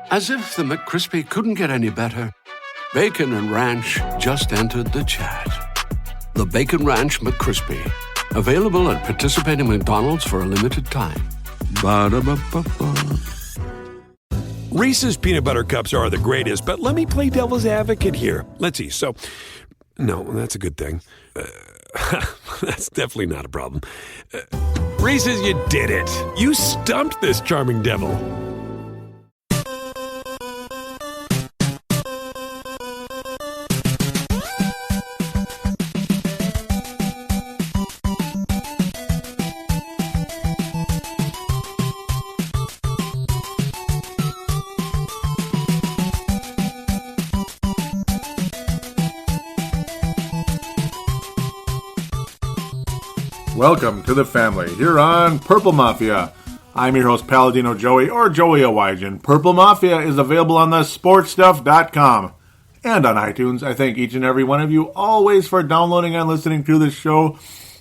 As if the McCrispy couldn't get any better, Bacon and Ranch just entered the chat. The Bacon Ranch McCrispy, available at participating McDonald's for a limited time. Ba-da-ba-ba-ba. Reese's Peanut Butter Cups are the greatest, but let me play devil's advocate here. Let's see. So, no, that's a good thing. That's definitely not a problem. Reese's, you did it. You stumped this charming devil. Welcome to the family here on Purple Mafia. I'm your host, Paladino Joey, or Joey Owygen. Purple Mafia is available on the sportstuff.com and on iTunes. I thank each and every one of you always for downloading and listening to this show.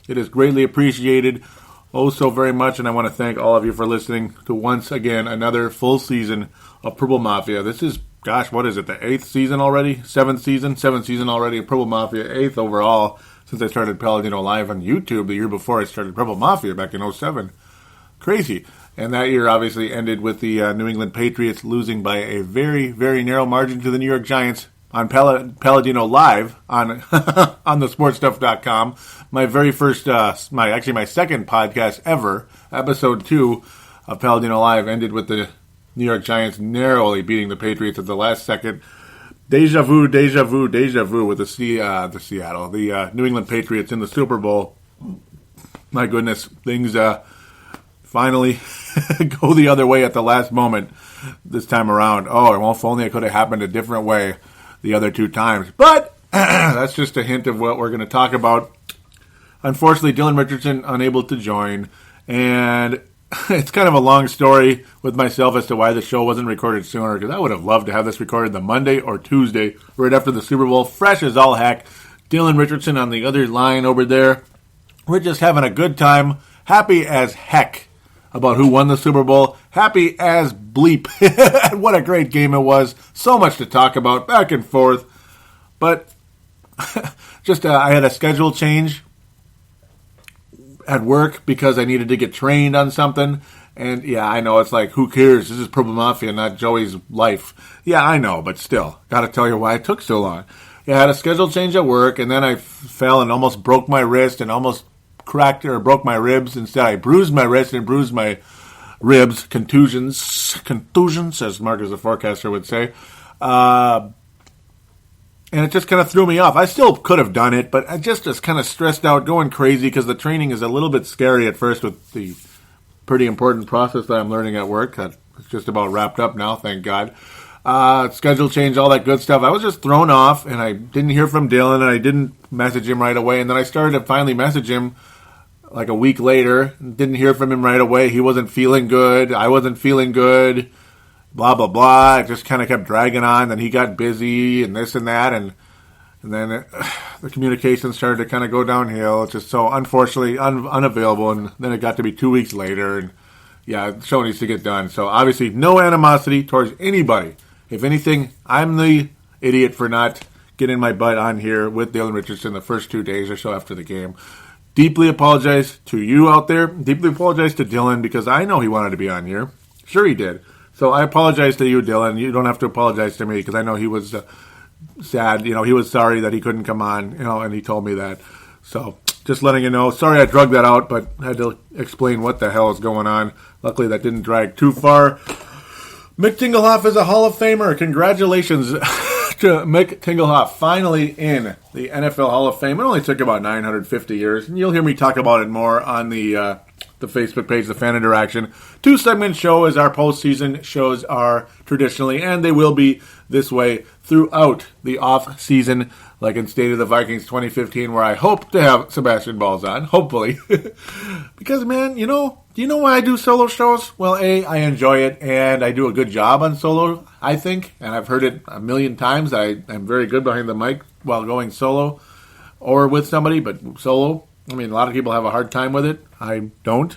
It is greatly appreciated, oh so very much, and I want to thank all of you for listening to once again another full season of Purple Mafia. This is, gosh, what is it, the 8th season already? 7th season already of Purple Mafia, 8th overall. Since I started Paladino Live on YouTube the year before I started Purple Mafia back in 2007. Crazy. And that year obviously ended with the New England Patriots losing by a very, very narrow margin to the New York Giants on Paladino Live on on the sportstuff.com. My very first, my second podcast ever, episode 2 of Paladino Live, ended with the New York Giants narrowly beating the Patriots at the last second. Deja vu with the New England Patriots in the Super Bowl. My goodness, things finally go the other way at the last moment this time around. Oh, well, if only it could have happened a different way the other two times. But that's just a hint of what we're going to talk about. Unfortunately, Dylan Richardson unable to join, and it's kind of a long story with myself as to why the show wasn't recorded sooner, because I would have loved to have this recorded the Monday or Tuesday, right after the Super Bowl, fresh as all heck. Dylan Richardson on the other line over there. We're just having a good time, happy as heck about who won the Super Bowl, happy as bleep. What a great game it was. So much to talk about, back and forth. But just I had a schedule change at work because I needed to get trained on something. And yeah, I know, it's like, who cares? This is Purple Mafia, not Joey's life. Yeah, I know, but still, gotta tell you why it took so long. Yeah, I had a schedule change at work, and then I fell and almost broke my wrist and almost cracked or broke my ribs. Instead, I bruised my wrist and bruised my ribs. Contusions, as Marcus the forecaster would say. And it just kind of threw me off. I still could have done it, but I just was kind of stressed out, going crazy, because the training is a little bit scary at first with the pretty important process that I'm learning at work. It's just about wrapped up now, thank God. Schedule change, all that good stuff. I was just thrown off, and I didn't hear from Dylan, and I didn't message him right away. And then I started to finally message him like a week later. Didn't hear from him right away. He wasn't feeling good. I wasn't feeling good. Blah, blah, blah. It just kind of kept dragging on. Then he got busy and this and that. And then the communication started to kind of go downhill. It's just so, unfortunately, unavailable. And then it got to be 2 weeks later. And yeah, the show needs to get done. So obviously, no animosity towards anybody. If anything, I'm the idiot for not getting my butt on here with Dylan Richardson the first 2 days or so after the game. Deeply apologize to you out there. Deeply apologize to Dylan, because I know he wanted to be on here. Sure he did. So I apologize to you, Dylan. You don't have to apologize to me, because I know he was sad. You know, he was sorry that he couldn't come on, you know, and he told me that. So just letting you know. Sorry I drug that out, but I had to explain what the hell is going on. Luckily, that didn't drag too far. Mick Tinglehoff is a Hall of Famer. Congratulations to Mick Tinglehoff, finally in the NFL Hall of Fame. It only took about 950 years, and you'll hear me talk about it more on the Facebook page, the Fan Interaction. 2-segment show, as our postseason shows are traditionally, and they will be this way throughout the off-season, like in State of the Vikings 2015, where I hope to have Sebastian Balls on, hopefully. Because, man, you know why I do solo shows? Well, A, I enjoy it, and I do a good job on solo, I think, and I've heard it a million times. I'm very good behind the mic while going solo or with somebody, but solo, I mean, a lot of people have a hard time with it. I don't.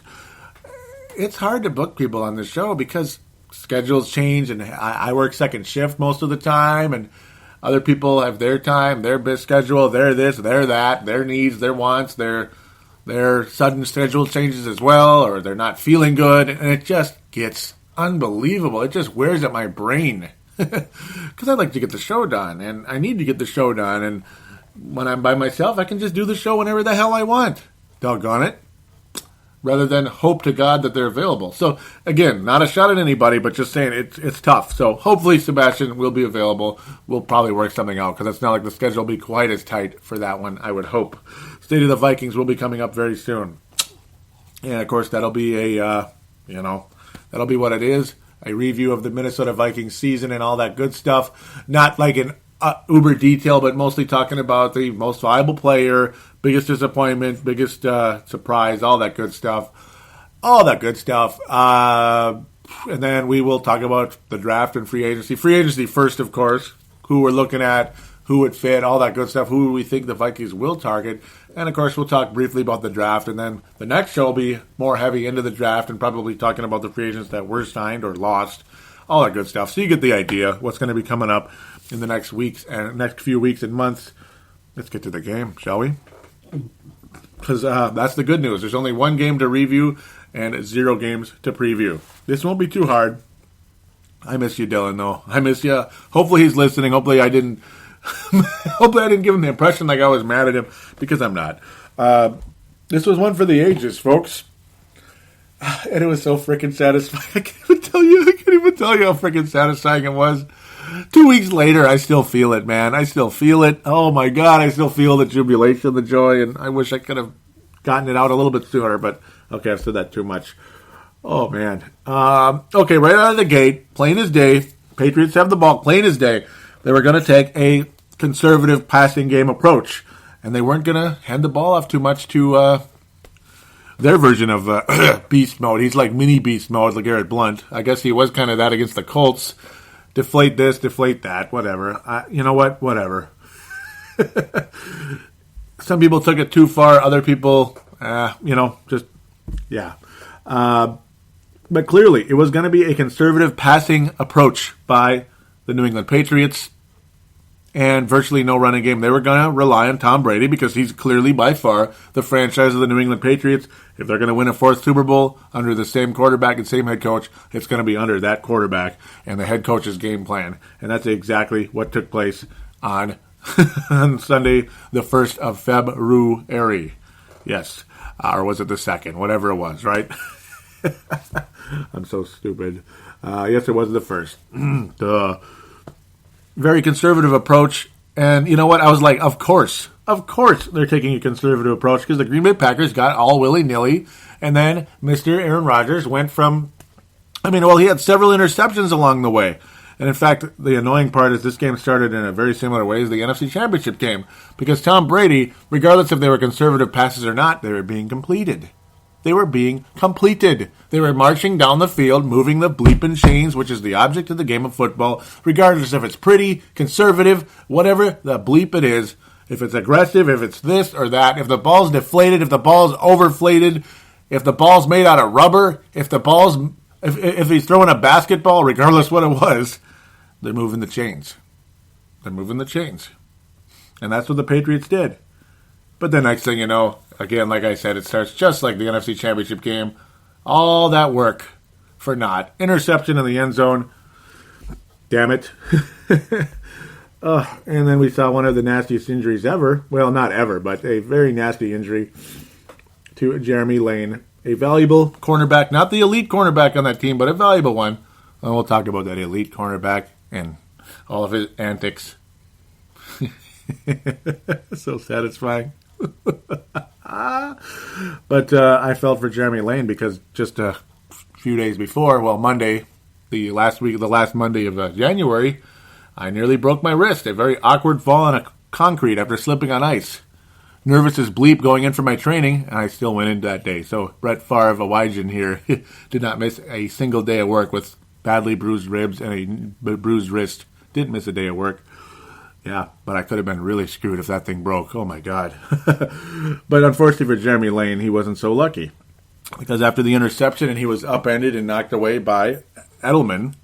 It's hard to book people on this show because schedules change, and I work second shift most of the time, and other people have their time, their best schedule, their this, their that, their needs, their wants, their sudden schedule changes as well, or they're not feeling good, and it just gets unbelievable. It just wears at my brain because I'd like to get the show done, and I need to get the show done, and when I'm by myself, I can just do the show whenever the hell I want. Doggone it. Rather than hope to God that they're available. So, again, not a shot at anybody, but just saying it's tough. So, hopefully, Sebastian will be available. We'll probably work something out, because it's not like the schedule will be quite as tight for that one, I would hope. State of the Vikings will be coming up very soon. And, of course, that'll be that'll be what it is. A review of the Minnesota Vikings season and all that good stuff. Not like an uber detail, but mostly talking about the most valuable player, biggest disappointment, biggest surprise, all that good stuff. And then we will talk about the draft and free agency. Free agency first, of course, who we're looking at, who would fit, all that good stuff, who we think the Vikings will target. And, of course, we'll talk briefly about the draft. And then the next show will be more heavy into the draft and probably talking about the free agents that were signed or lost, all that good stuff. So you get the idea what's going to be coming up in the next weeks and next few weeks and months. Let's get to the game, shall we? Because that's the good news. There's only one game to review and 0 games to preview. This won't be too hard. I miss you, Dylan, though. I miss you. Hopefully he's listening. Hopefully I didn't give him the impression like I was mad at him, because I'm not. This was one for the ages, folks. And it was so freaking satisfying. I can't even tell you how freaking satisfying it was. 2 weeks later, I still feel it, man. I still feel it. Oh, my God. I still feel the jubilation, the joy, and I wish I could have gotten it out a little bit sooner, but okay, I've said that too much. Oh, man. Okay, right out of the gate, plain as day, Patriots have the ball, plain as day. They were going to take a conservative passing game approach, and they weren't going to hand the ball off too much to their version of beast mode. He's like mini beast mode, like Garrett Blunt. I guess he was kind of that against the Colts. Deflate this, deflate that, whatever. You know what? Whatever. Some people took it too far. Other people, just, yeah. But clearly, it was going to be a conservative passing approach by the New England Patriots, and virtually no running game. They were going to rely on Tom Brady because he's clearly by far the franchise of the New England Patriots. If they're going to win a 4th Super Bowl under the same quarterback and same head coach, it's going to be under that quarterback and the head coach's game plan. And that's exactly what took place on on Sunday, the 1st of February. Yes. Or was it the 2nd? Whatever it was, right? I'm so stupid. Yes, it was the 1st. Duh. Very conservative approach. And you know what? I was like, of course they're taking a conservative approach, because the Green Bay Packers got all willy-nilly. And then Mr. Aaron Rodgers went from, he had several interceptions along the way. And in fact, the annoying part is this game started in a very similar way as the NFC Championship game, because Tom Brady, regardless if they were conservative passes or not, they were being completed. They were being completed. They were marching down the field, moving the bleeping chains, which is the object of the game of football, regardless if it's pretty, conservative, whatever the bleep it is. If it's aggressive, if it's this or that, if the ball's deflated, if the ball's overflated, if the ball's made out of rubber, if he's throwing a basketball, regardless what it was, they're moving the chains. They're moving the chains. And that's what the Patriots did. But the next thing you know, again, like I said, it starts just like the NFC Championship game. All that work for naught. Interception in the end zone. Damn it. And then we saw one of the nastiest injuries ever. Well, not ever, but a very nasty injury to Jeremy Lane. A valuable cornerback. Not the elite cornerback on that team, but a valuable one. And we'll talk about that elite cornerback and all of his antics. So satisfying. But I felt for Jeremy Lane because just a few days before, Monday, the last Monday of January, I nearly broke my wrist. A very awkward fall on a concrete after slipping on ice. Nervous as bleep going in for my training, and I still went in that day. So Brett Favre, a Wygen here, did not miss a single day of work with badly bruised ribs and a bruised wrist. Didn't miss a day of work. Yeah, but I could have been really screwed if that thing broke. Oh, my God. But unfortunately for Jeremy Lane, he wasn't so lucky. Because after the interception, and he was upended and knocked away by Edelman.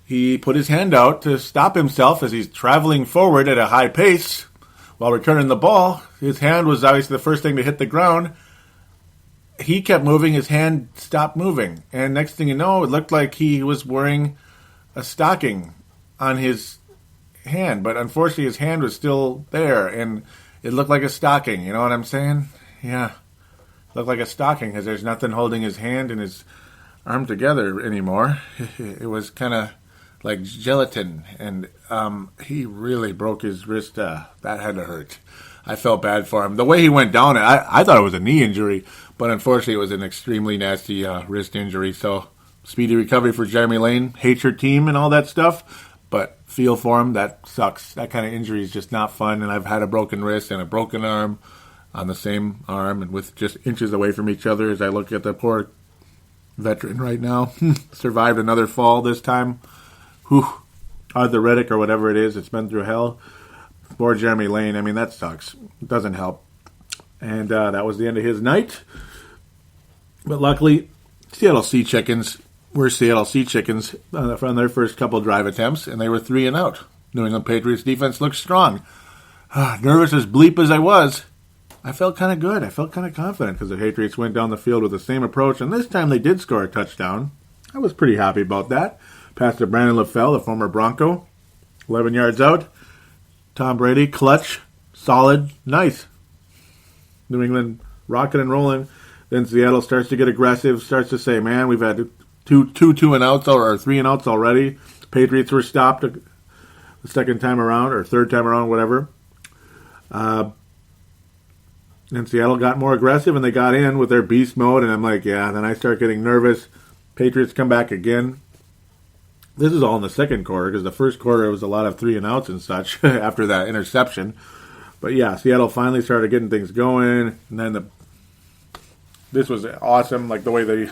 He put his hand out to stop himself as he's traveling forward at a high pace while returning the ball. His hand was obviously the first thing to hit the ground. He kept moving, his hand stopped moving. And next thing you know, it looked like he was wearing a stocking on his hand. But unfortunately, his hand was still there, and it looked like a stocking. You know what I'm saying? Yeah. It looked like a stocking because there's nothing holding his hand and his arm together anymore. It was kind of like gelatin, and he really broke his wrist. That had to hurt. I felt bad for him. The way he went down, I thought it was a knee injury, but unfortunately it was an extremely nasty wrist injury. So speedy recovery for Jeremy Lane. Hate your team and all that stuff, but feel for him. That sucks. That kind of injury is just not fun, and I've had a broken wrist and a broken arm on the same arm and with just inches away from each other as I look at the poor veteran right now. Survived another fall this time. Whew. Arthritic or whatever it is. It's been through hell. Poor Jeremy Lane. I mean, that sucks. It doesn't help. And that was the end of his night. But luckily, Seattle Sea Chickens were Seattle Sea Chickens from their first couple drive attempts, and they were 3 and out. New England Patriots defense looked strong. Nervous as bleep as I was, I felt kind of good. I felt kind of confident because the Patriots went down the field with the same approach, and this time they did score a touchdown. I was pretty happy about that. Pass to Brandon LaFell, the former Bronco, 11 yards out. Tom Brady, clutch, solid, nice. New England rocking and rolling. Then Seattle starts to get aggressive, starts to say, man, we've had two and outs or 3 and outs already. Patriots were stopped the second time around or third time around, whatever. And Seattle got more aggressive and they got in with their beast mode. And I'm like, yeah, then I start getting nervous. Patriots come back again. This is all in the second quarter because the first quarter was a lot of 3 and outs and such after that interception. But yeah, Seattle finally started getting things going, and then this was awesome. Like the way the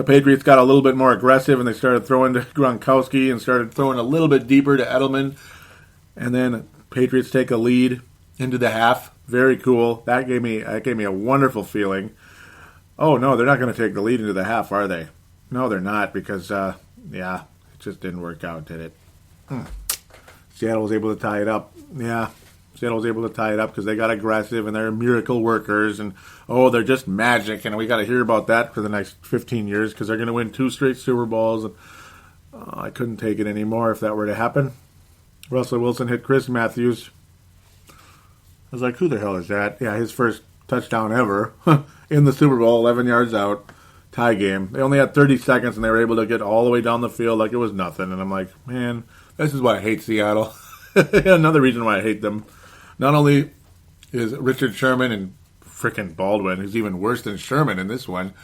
Patriots got a little bit more aggressive and they started throwing to Gronkowski and started throwing a little bit deeper to Edelman, and then Patriots take a lead into the half. Very cool. That gave me a wonderful feeling. Oh no, they're not going to take the lead into the half, are they? No, they're not because. Yeah, it just didn't work out, did it? Seattle was able to tie it up. Yeah, Seattle was able to tie it up because they got aggressive and they're miracle workers. And, they're just magic. And we got to hear about that for the next 15 years because they're going to win 2 straight Super Bowls. And I couldn't take it anymore if that were to happen. Russell Wilson hit Chris Matthews. I was like, who the hell is that? Yeah, his first touchdown ever in the Super Bowl, 11 yards out. Tie game. They only had 30 seconds, and they were able to get all the way down the field like it was nothing. And I'm like, man, this is why I hate Seattle. Another reason why I hate them. Not only is Richard Sherman and frickin' Baldwin, who's even worse than Sherman in this one,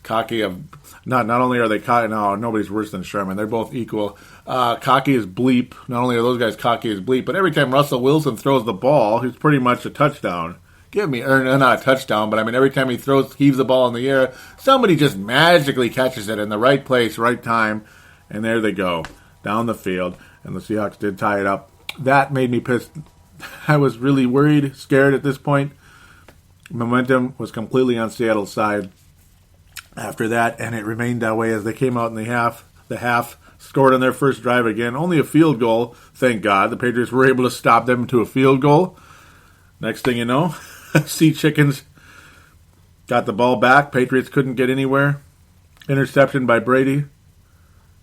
cocky of... Not only are they cocky... No, nobody's worse than Sherman. They're both equal. Cocky as bleep. Not only are those guys cocky as bleep, but every time Russell Wilson throws the ball, it's pretty much a touchdown. Not a touchdown, but I mean, every time he heaves the ball in the air, somebody just magically catches it in the right place, right time, and there they go, down the field, and the Seahawks did tie it up. That made me pissed. I was really worried, scared at this point. Momentum was completely on Seattle's side after that, and it remained that way as they came out in the half, scored on their first drive again. Only a field goal, thank God. The Patriots were able to stop them to a field goal. Next thing you know, Sea Chickens got the ball back. Patriots couldn't get anywhere. Interception by Brady.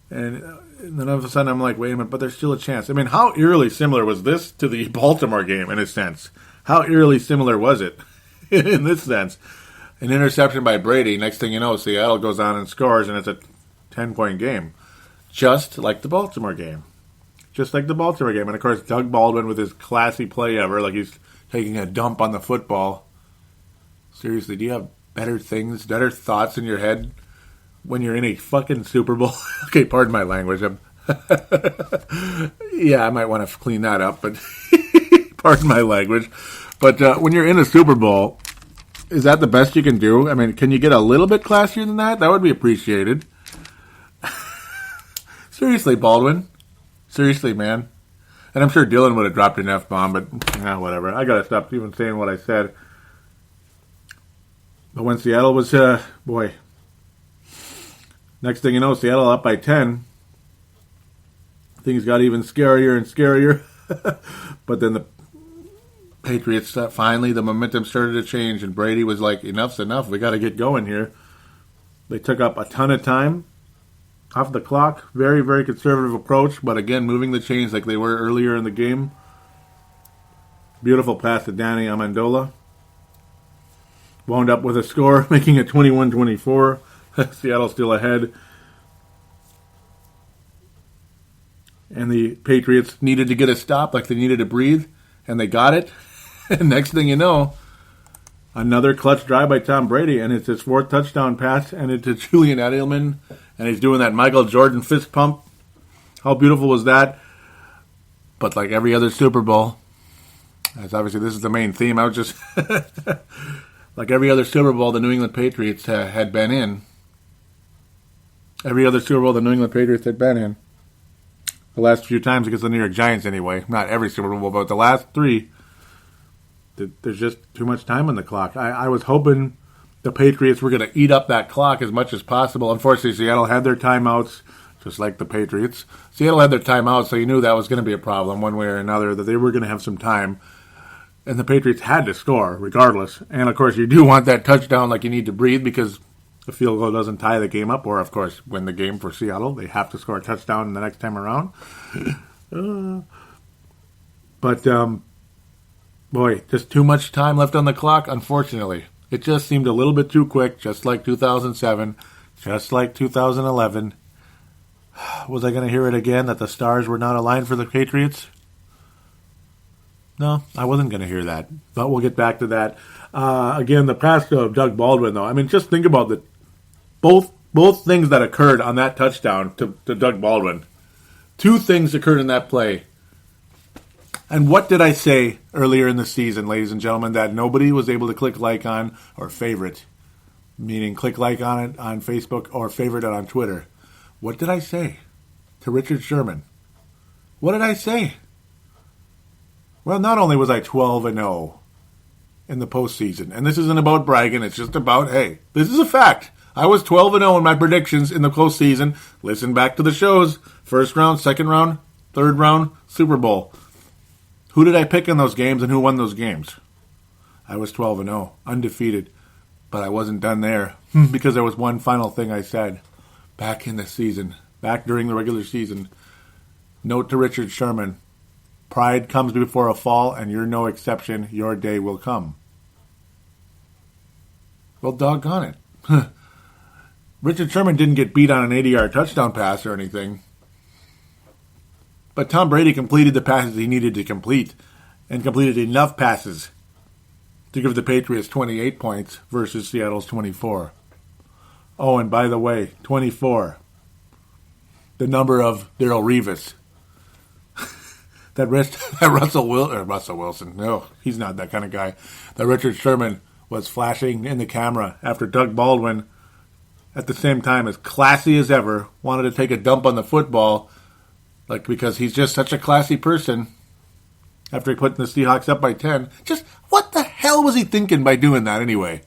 And then all of a sudden I'm like, wait a minute, but there's still a chance. I mean, how eerily similar was this to the Baltimore game in a sense? How eerily similar was it in this sense? An interception by Brady. Next thing you know, Seattle goes on and scores, and it's a 10-point game. Just like the Baltimore game. Just like the Baltimore game. And, of course, Doug Baldwin with his classy play ever, like he's taking a dump on the football. Seriously, do you have better thoughts in your head when you're in a fucking Super Bowl? Okay, pardon my language. Yeah, I might want to clean that up, but pardon my language. But when you're in a Super Bowl, is that the best you can do? I mean, can you get a little bit classier than that? That would be appreciated. Seriously, Baldwin. Seriously, man. And I'm sure Dylan would have dropped an F-bomb, but whatever. I got to stop even saying what I said. But when Seattle was, now Next thing you know, Seattle up by 10. Things got even scarier and scarier. But then the Patriots, finally, the momentum started to change, and Brady was like, enough's enough. We got to get going here. They took up a ton of time off the clock. Very, very conservative approach, but again, moving the chains like they were earlier in the game. Beautiful pass to Danny Amendola. Wound up with a score, making it 21-24. Seattle still ahead. And the Patriots needed to get a stop, like they needed to breathe, and they got it. And next thing you know, another clutch drive by Tom Brady, and it's his 4th touchdown pass, and it's to Julian Edelman, and he's doing that Michael Jordan fist pump. How beautiful was that? But like every other Super Bowl, as obviously this is the main theme, I was just like every other Super Bowl the New England Patriots had been in. Every other Super Bowl the New England Patriots had been in. The last few times against the New York Giants anyway. Not every Super Bowl, but the last 3, there's just too much time on the clock. I was hoping the Patriots were going to eat up that clock as much as possible. Unfortunately, Seattle had their timeouts, just like the Patriots. Seattle had their timeouts, so you knew that was going to be a problem one way or another, that they were going to have some time. And the Patriots had to score, regardless. And, of course, you do want that touchdown like you need to breathe because the field goal doesn't tie the game up, or, of course, win the game for Seattle. They have to score a touchdown the next time around. Boy, just too much time left on the clock, unfortunately. It just seemed a little bit too quick, just like 2007, just like 2011. Was I going to hear it again, that the stars were not aligned for the Patriots? No, I wasn't going to hear that, but we'll get back to that. Again, the pass to Doug Baldwin, though. I mean, just think about both things that occurred on that touchdown to Doug Baldwin. 2 things occurred in that play. And what did I say earlier in the season, ladies and gentlemen, that nobody was able to click like on or favorite, meaning click like on it on Facebook or favorite it on Twitter? What did I say to Richard Sherman? What did I say? Well, not only was I 12-0 in the postseason, and this isn't about bragging, it's just about, hey, this is a fact. I was 12-0 in my predictions in the postseason. Listen back to the shows. 1st round, 2nd round, 3rd round, Super Bowl. Who did I pick in those games and who won those games? I was 12-0, undefeated. But I wasn't done there because there was one final thing I said back in the season, back during the regular season. Note to Richard Sherman, pride comes before a fall, and you're no exception. Your day will come. Well, doggone it. Richard Sherman didn't get beat on an 80-yard touchdown pass or anything. But Tom Brady completed the passes he needed to complete and completed enough passes to give the Patriots 28 points versus Seattle's 24. Oh, and by the way, 24. The number of Darrelle Revis. that Russell Wilson. No, he's not that kind of guy. That Richard Sherman was flashing in the camera after Doug Baldwin, at the same time as classy as ever, wanted to take a dump on the football, like because he's just such a classy person. After he put the Seahawks up by 10, just what the hell was he thinking by doing that anyway?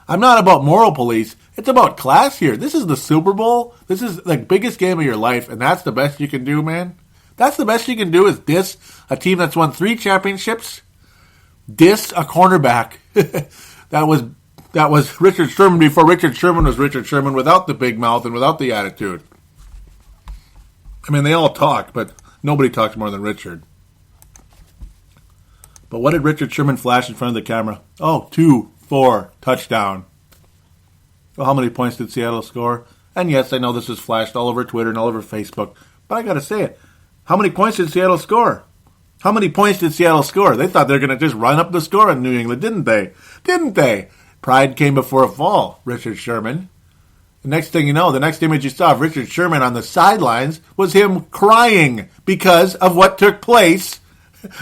I'm not about moral police. It's about class here. This is the Super Bowl. This is the biggest game of your life, and that's the best you can do, man. That's the best you can do is diss a team that's won 3 championships. Diss a cornerback. That was Richard Sherman before Richard Sherman was Richard Sherman without the big mouth and without the attitude. I mean, they all talk, but nobody talks more than Richard. But what did Richard Sherman flash in front of the camera? Oh, 2-4, touchdown. Well, how many points did Seattle score? And yes, I know this was flashed all over Twitter and all over Facebook, but I got to say it. How many points did Seattle score? How many points did Seattle score? They thought they were going to just run up the score in New England, didn't they? Didn't they? Pride came before a fall, Richard Sherman. The next thing you know, the next image you saw of Richard Sherman on the sidelines was him crying because of what took place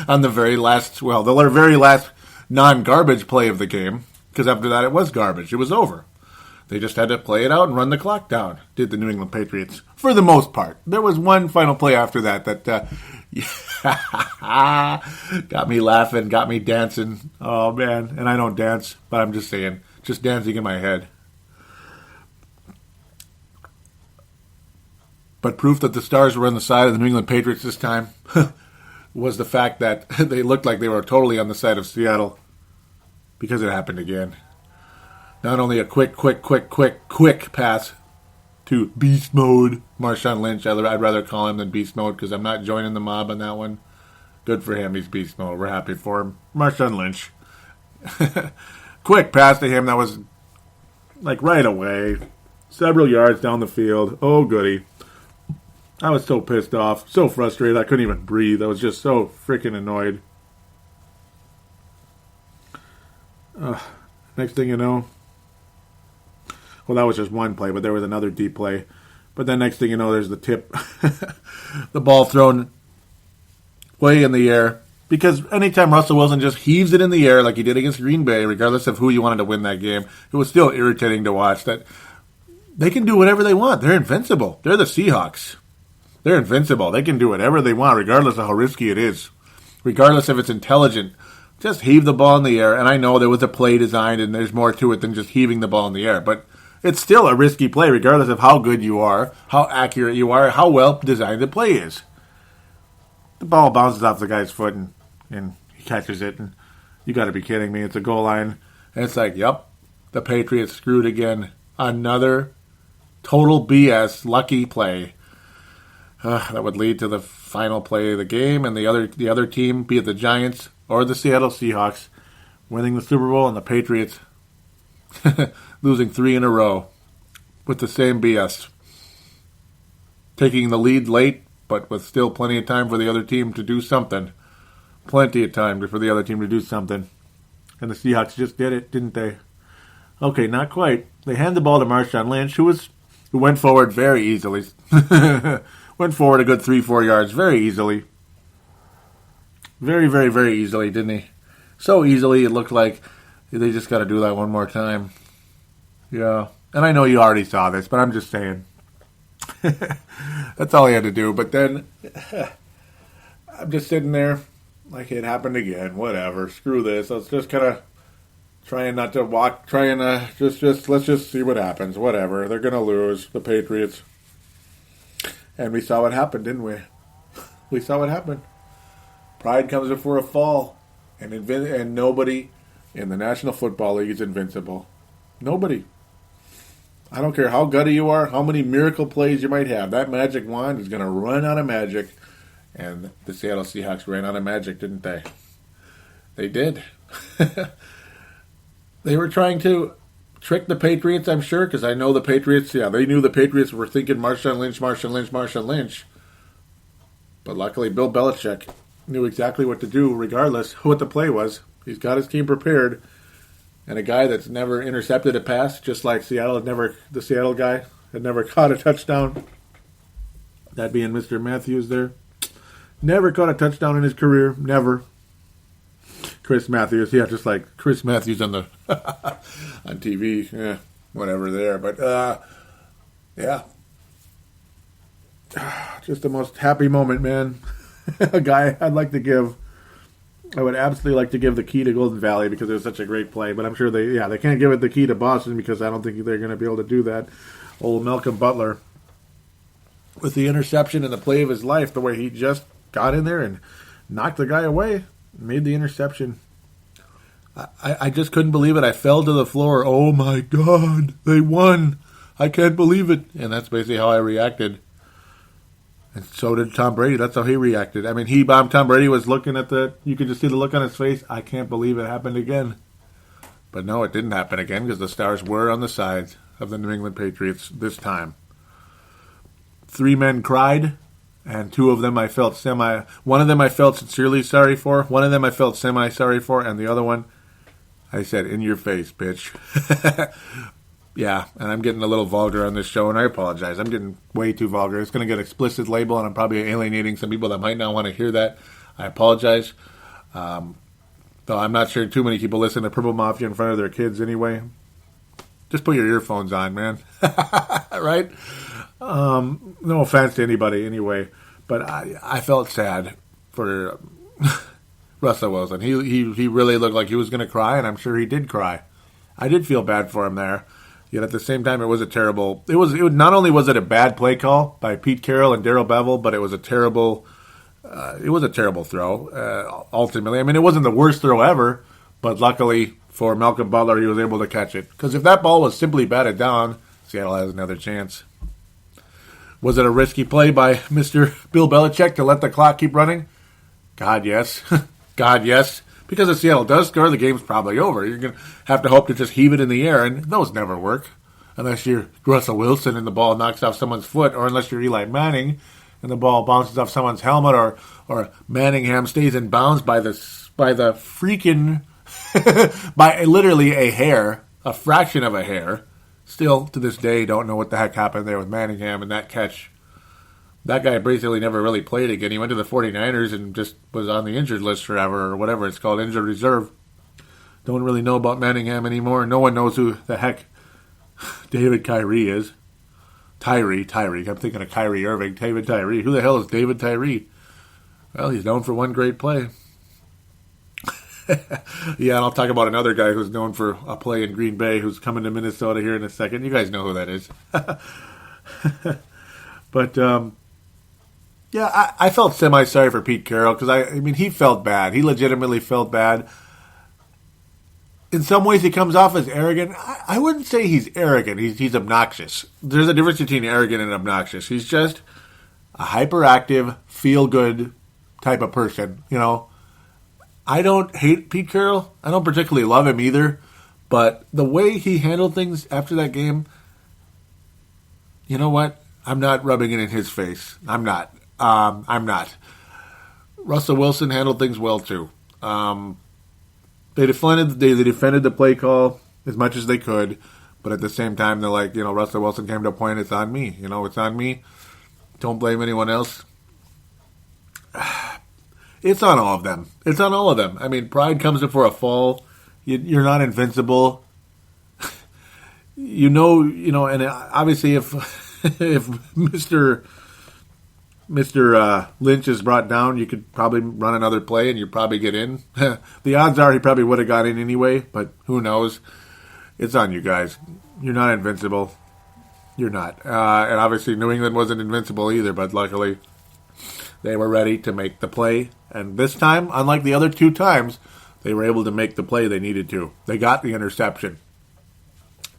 on the very last non-garbage play of the game. Because after that, it was garbage. It was over. They just had to play it out and run the clock down, did the New England Patriots, for the most part. There was one final play after that got me laughing, got me dancing. Oh, man. And I don't dance, but I'm just saying, just dancing in my head. But proof that the Stars were on the side of the New England Patriots this time was the fact that they looked like they were totally on the side of Seattle, because it happened again. Not only a quick pass to beast mode, Marshawn Lynch. I'd rather call him than beast mode because I'm not joining the mob on that one. Good for him. He's beast mode. We're happy for him. Marshawn Lynch. Quick pass to him that was like right away. Several yards down the field. Oh, goody. I was so pissed off. So frustrated. I couldn't even breathe. I was just so freaking annoyed. Next thing you know, well, that was just one play, but there was another deep play. But then next thing you know, there's the tip. The ball thrown way in the air. Because anytime Russell Wilson just heaves it in the air like he did against Green Bay, regardless of who you wanted to win that game, it was still irritating to watch. That they can do whatever they want. They're invincible. They're the Seahawks. They're invincible. They can do whatever they want, regardless of how risky it is. Regardless if it's intelligent. Just heave the ball in the air. And I know there was a play designed and there's more to it than just heaving the ball in the air. But it's still a risky play, regardless of how good you are, how accurate you are, how well designed the play is. The ball bounces off the guy's foot and he catches it. And you got to be kidding me. It's a goal line. And it's like, yep, the Patriots screwed again. Another total BS lucky play. That would lead to the final play of the game, and the other team, be it the Giants or the Seattle Seahawks, winning the Super Bowl, and the Patriots losing 3 in a row with the same BS. Taking the lead late, but with still plenty of time for the other team to do something. Plenty of time for the other team to do something. And the Seahawks just did it, didn't they? Okay, not quite. They hand the ball to Marshawn Lynch, who went forward very easily. Went forward a good 3-4 yards very easily. Very, very, very easily, didn't he? So easily it looked like they just got to do that one more time. Yeah. And I know you already saw this, but I'm just saying. That's all he had to do. But then I'm just sitting there like it happened again. Whatever. Screw this. Let's just kind of trying not to walk. Trying to let's just see what happens. Whatever. They're going to lose. The Patriots. And we saw what happened, didn't we? We saw what happened. Pride comes before a fall. And nobody in the National Football League is invincible. Nobody. I don't care how gutty you are, how many miracle plays you might have. That magic wand is going to run out of magic. And the Seattle Seahawks ran out of magic, didn't they? They did. They were trying to trick the Patriots, I'm sure, because I know the Patriots, they knew the Patriots were thinking Marshawn Lynch. But luckily, Bill Belichick knew exactly what to do, regardless what the play was. He's got his team prepared. And a guy that's never intercepted a pass, just like the Seattle guy had never caught a touchdown. That being Mr. Matthews there. Never caught a touchdown in his career. Never. Chris Matthews, just like Chris Matthews on the on TV, whatever there. But just the most happy moment, man. A guy I would absolutely like to give the key to Golden Valley because it was such a great play. But I'm sure they can't give it the key to Boston because I don't think they're going to be able to do that. Old Malcolm Butler with the interception and the play of his life, the way he just got in there and knocked the guy away. Made the interception. I just couldn't believe it. I fell to the floor. Oh my God, they won. I can't believe it. And that's basically how I reacted. And so did Tom Brady. That's how he reacted. I mean, Tom Brady was looking at you could just see the look on his face. I can't believe it happened again. But no, it didn't happen again because the Stars were on the side of the New England Patriots this time. 3 men cried. And 2 of them one of them I felt sincerely sorry for, one of them I felt semi-sorry for, and the other one, I said, in your face, bitch. Yeah, and I'm getting a little vulgar on this show, and I apologize. I'm getting way too vulgar. It's going to get explicit label, and I'm probably alienating some people that might not want to hear that. I apologize. Though I'm not sure too many people listen to Purple Mafia in front of their kids anyway. Just put your earphones on, man. Right? No offense to anybody anyway, but I felt sad for Russell Wilson. He really looked like he was going to cry, and I'm sure he did cry. I did feel bad for him there. Yet at the same time, it was a terrible. Not only was it a bad play call by Pete Carroll and Darrell Bevel, but it was a terrible. It was a terrible throw. Ultimately, I mean, it wasn't the worst throw ever, but luckily for Malcolm Butler, he was able to catch it. Because if that ball was simply batted down, Seattle has another chance. Was it a risky play by Mr. Bill Belichick to let the clock keep running? God, yes. God, yes. Because if Seattle does score, the game's probably over. You're going to have to hope to just heave it in the air, and those never work. Unless you're Russell Wilson and the ball knocks off someone's foot, or unless you're Eli Manning and the ball bounces off someone's helmet, or Manningham stays in bounds by the freaking, by literally a hair, a fraction of a hair. Still, to this day, don't know what the heck happened there with Manningham and that catch. That guy basically never really played again. He went to the 49ers and just was on the injured list forever, or whatever it's called, injured reserve. Don't really know about Manningham anymore. No one knows who the heck David Tyree is. Tyree. I'm thinking of Kyrie Irving. David Tyree. Who the hell is David Tyree? Well, he's known for one great play. Yeah, and I'll talk about another guy who's known for a play in Green Bay who's coming to Minnesota here in a second. You guys know who that is. But, yeah, I felt semi-sorry for Pete Carroll because, I mean, he felt bad. He legitimately felt bad. In some ways, he comes off as arrogant. I wouldn't say he's arrogant. He's obnoxious. There's a difference between arrogant and obnoxious. He's just a hyperactive, feel-good type of person, you know. I don't hate Pete Carroll. I don't particularly love him either. But the way he handled things after that game, you know what? I'm not rubbing it in his face. I'm not. Russell Wilson handled things well, too. They defended the play call as much as they could, but at the same time, they're like, you know, Russell Wilson came to a point, it's on me. You know, it's on me. Don't blame anyone else. It's on all of them. It's on all of them. I mean, pride comes before a fall. You're not invincible. You know, and obviously if Mr. Lynch is brought down, you could probably run another play and you'd probably get in. The odds are he probably would have got in anyway, but who knows? It's on you guys. You're not invincible. You're not. And obviously New England wasn't invincible either, but luckily they were ready to make the play. And this time, unlike the other two times, they were able to make the play they needed to. They got the interception.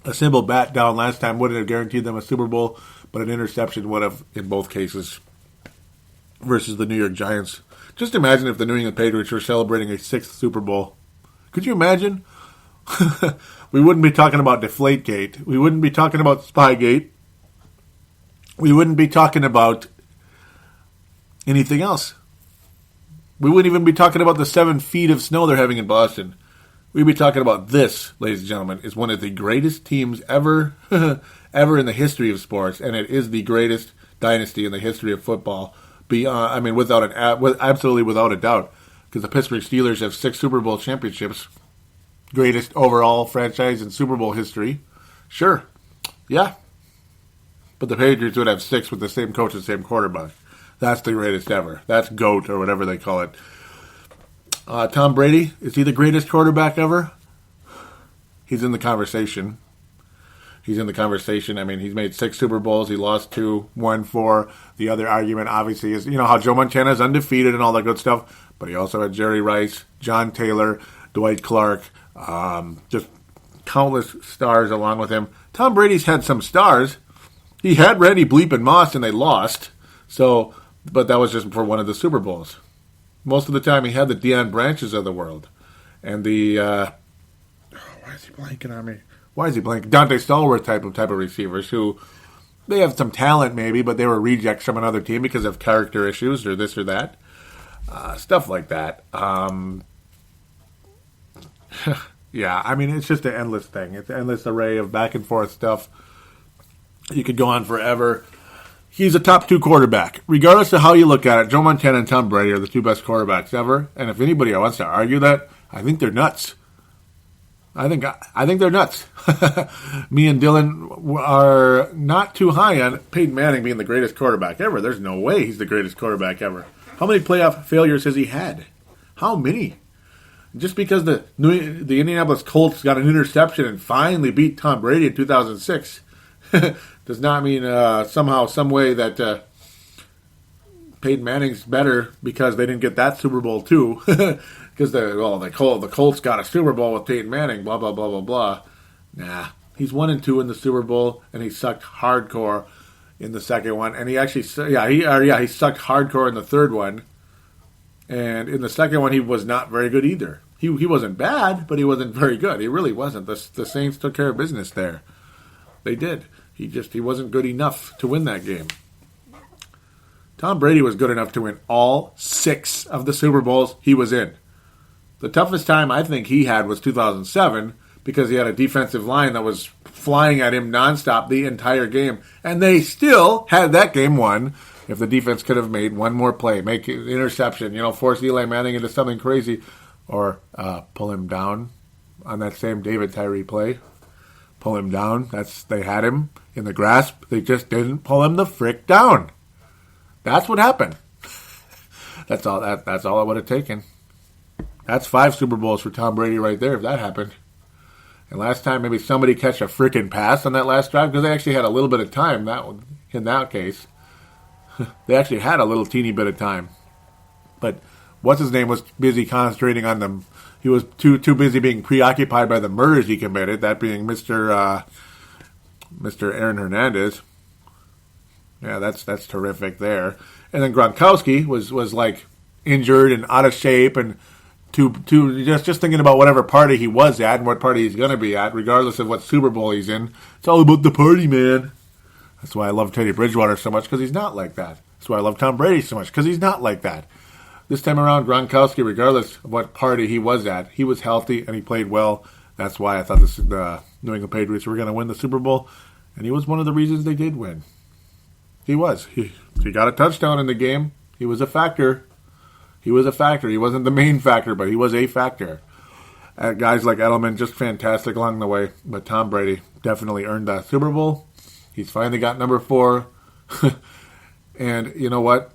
A simple bat down last time wouldn't have guaranteed them a Super Bowl, but an interception would have in both cases versus the New York Giants. Just imagine if the New England Patriots were celebrating a 6th Super Bowl. Could you imagine? We wouldn't be talking about Deflategate. We wouldn't be talking about Spygate. We wouldn't be talking about anything else. We wouldn't even be talking about the 7 feet of snow they're having in Boston. We'd be talking about this, ladies and gentlemen, is one of the greatest teams ever, ever in the history of sports, and it is the greatest dynasty in the history of football. Absolutely without a doubt, because the Pittsburgh Steelers have 6 Super Bowl championships, greatest overall franchise in Super Bowl history. Sure, yeah, but the Patriots would have 6 with the same coach and same quarterback. That's the greatest ever. That's GOAT, or whatever they call it. Tom Brady, is he the greatest quarterback ever? He's in the conversation. I mean, he's made 6 Super Bowls. He lost 2, won 4. The other argument, obviously, is, you know, how Joe Montana is undefeated and all that good stuff. But he also had Jerry Rice, John Taylor, Dwight Clark, just countless stars along with him. Tom Brady's had some stars. He had Randy Bleepin' Moss, and they lost. So, but that was just for one of the Super Bowls. Most of the time, he had the Deion Branches of the world. And the, why is he blanking on me? Dante Stallworth type of receivers who, they have some talent maybe, but they were rejects from another team because of character issues or this or that. Stuff like that. Yeah, I mean, it's just an endless thing. It's an endless array of back and forth stuff. You could go on forever. He's a top 2 quarterback. Regardless of how you look at it, Joe Montana and Tom Brady are the 2 best quarterbacks ever. And if anybody wants to argue that, I think they're nuts. I think they're nuts. Me and Dylan are not too high on Peyton Manning being the greatest quarterback ever. There's no way he's the greatest quarterback ever. How many playoff failures has he had? How many? Just because the Indianapolis Colts got an interception and finally beat Tom Brady in 2006 does not mean somehow, some way that Peyton Manning's better because they didn't get that Super Bowl too. Because the Colts got a Super Bowl with Peyton Manning. Blah blah blah blah blah. Nah, he's 1-2 in the Super Bowl, and he sucked hardcore in the second one. And he actually, he sucked hardcore in the third one. And in the second one, he was not very good either. He wasn't bad, but he wasn't very good. He really wasn't. The Saints took care of business there. They did. He wasn't good enough to win that game. Tom Brady was good enough to win all 6 of the Super Bowls he was in. The toughest time I think he had was 2007 because he had a defensive line that was flying at him nonstop the entire game. And they still had that game won. If the defense could have made one more play, make an interception, force Eli Manning into something crazy, or pull him down on that same David Tyree play. Pull him down. They had him in the grasp. They just didn't pull him the frick down. That's what happened. That's all it would have taken. That's 5 Super Bowls for Tom Brady right there if that happened. And last time maybe somebody catch a frickin' pass on that last drive because they actually had a little bit of time in that case. They actually had a little teeny bit of time. But what's-his-name was busy concentrating on them. He was too busy being preoccupied by the murders he committed, that being Mr. Aaron Hernandez. Yeah, that's terrific there. And then Gronkowski was like injured and out of shape and just thinking about whatever party he was at and what party he's going to be at, regardless of what Super Bowl he's in. It's all about the party, man. That's why I love Teddy Bridgewater so much, because he's not like that. That's why I love Tom Brady so much, because he's not like that. This time around, Gronkowski, regardless of what party he was at, he was healthy and he played well. That's why I thought the New England Patriots were going to win the Super Bowl, and he was one of the reasons they did win. He was. He got a touchdown in the game. He was a factor. He wasn't the main factor, but he was a factor. Guys like Edelman, just fantastic along the way. But Tom Brady definitely earned that Super Bowl. He's finally got number 4. And you know what?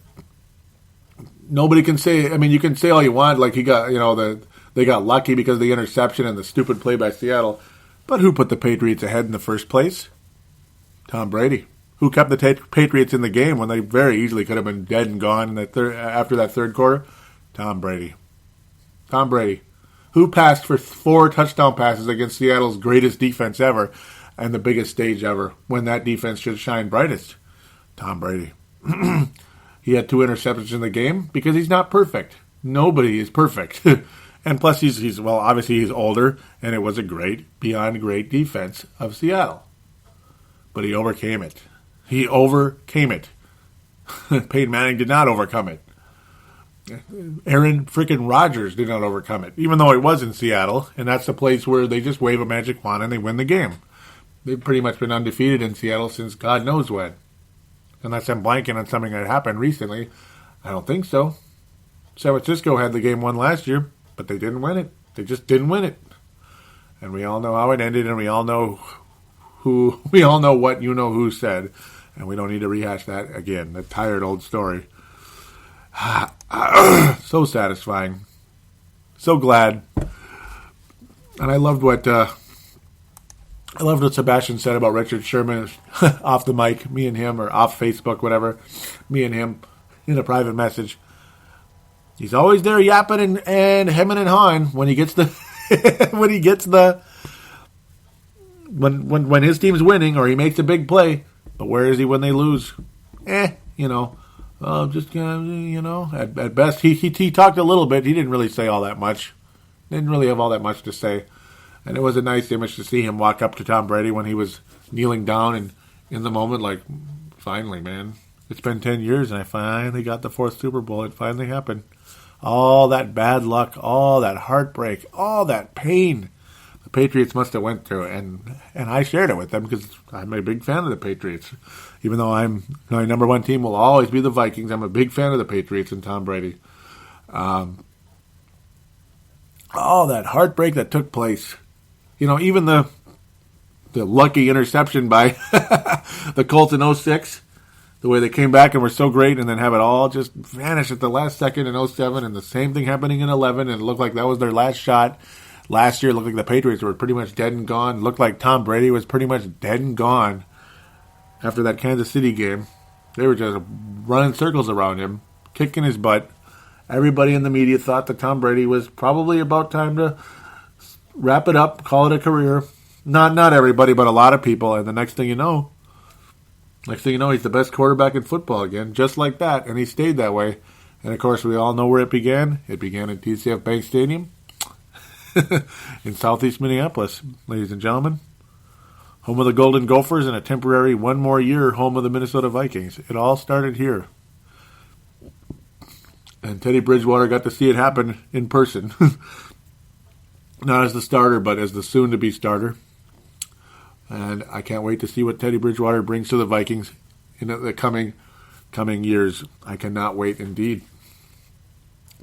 Nobody can say, you can say all you want, like he got, they got lucky because of the interception and the stupid play by Seattle. But who put the Patriots ahead in the first place? Tom Brady. Who kept the Patriots in the game when they very easily could have been dead and gone after that third quarter? Tom Brady. Tom Brady. Who passed for 4 touchdown passes against Seattle's greatest defense ever and the biggest stage ever when that defense should shine brightest? Tom Brady. He had 2 interceptions in the game because he's not perfect. Nobody is perfect. And plus, he's obviously he's older, and it was a beyond great defense of Seattle. But he overcame it. Peyton Manning did not overcome it. Aaron freaking Rodgers did not overcome it, even though it was in Seattle, and that's the place where they just wave a magic wand and they win the game. They've pretty much been undefeated in Seattle since God knows when. Unless I'm blanking on something that happened recently. I don't think so. San Francisco had the game won last year, but they didn't win it. They just didn't win it. And we all know how it ended, and we all know what who said, and we don't need to rehash that again. The tired old story. So satisfying. So glad. And I loved what Sebastian said about Richard Sherman off the mic, me and him, or off Facebook, whatever, me and him in a private message. He's always there yapping and hemming and hawing when he gets when his team's winning or he makes a big play. But where is he when they lose? Just at best he talked a little bit. He didn't really say all that much. Didn't really have all that much to say. And it was a nice image to see him walk up to Tom Brady when he was kneeling down and in the moment, like, finally, man. It's been 10 years and I finally got the 4th Super Bowl. It finally happened. All that bad luck, all that heartbreak, all that pain the Patriots must have went through. And I shared it with them because I'm a big fan of the Patriots. Even though my number 1 team will always be the Vikings, I'm a big fan of the Patriots and Tom Brady. All that heartbreak that took place. Even the lucky interception by the Colts in 06. the way they came back and were so great and then have it all just vanish at the last second in '07, and the same thing happening in '11, and it looked like that was their last shot. Last year, it looked like the Patriots were pretty much dead and gone. It looked like Tom Brady was pretty much dead and gone after that Kansas City game. They were just running circles around him, kicking his butt. Everybody in the media thought that Tom Brady was probably about time to wrap it up, call it a career. Not everybody, but a lot of people. And the next thing you know, he's the best quarterback in football again, just like that. And he stayed that way. And, of course, we all know where it began. It began at TCF Bank Stadium in southeast Minneapolis, ladies and gentlemen. Home of the Golden Gophers and a temporary one more year home of the Minnesota Vikings. It all started here. And Teddy Bridgewater got to see it happen in person. Not as the starter, but as the soon-to-be starter. And I can't wait to see what Teddy Bridgewater brings to the Vikings in the coming years. I cannot wait, indeed.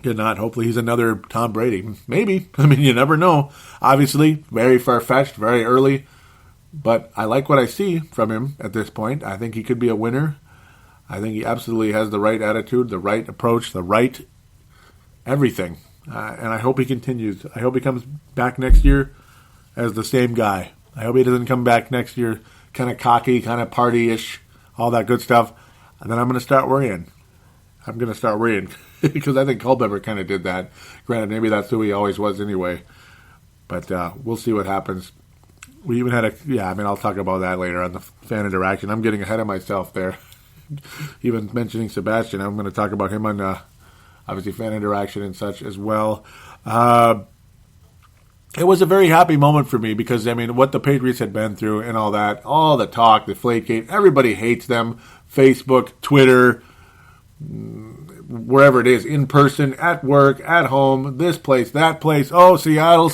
Cannot. Hopefully he's another Tom Brady. Maybe. I mean, you never know. Obviously, very far-fetched, very early. But I like what I see from him at this point. I think he could be a winner. I think he absolutely has the right attitude, the right approach, the right everything. And I hope he continues. I hope he comes back next year as the same guy. I hope he doesn't come back next year kind of cocky, kind of party-ish, all that good stuff. And then I'm going to start worrying. Because I think Culpepper kind of did that. Granted, maybe that's who he always was anyway. But we'll see what happens. We even had I'll talk about that later on the fan interaction. I'm getting ahead of myself there. Even mentioning Sebastian, I'm going to talk about him on obviously fan interaction and such as well. It was a very happy moment for me because, I mean, what the Patriots had been through and all that, all the talk, the Deflategate, everybody hates them. Facebook, Twitter, wherever it is, in person, at work, at home, this place, that place. Oh, Seattle.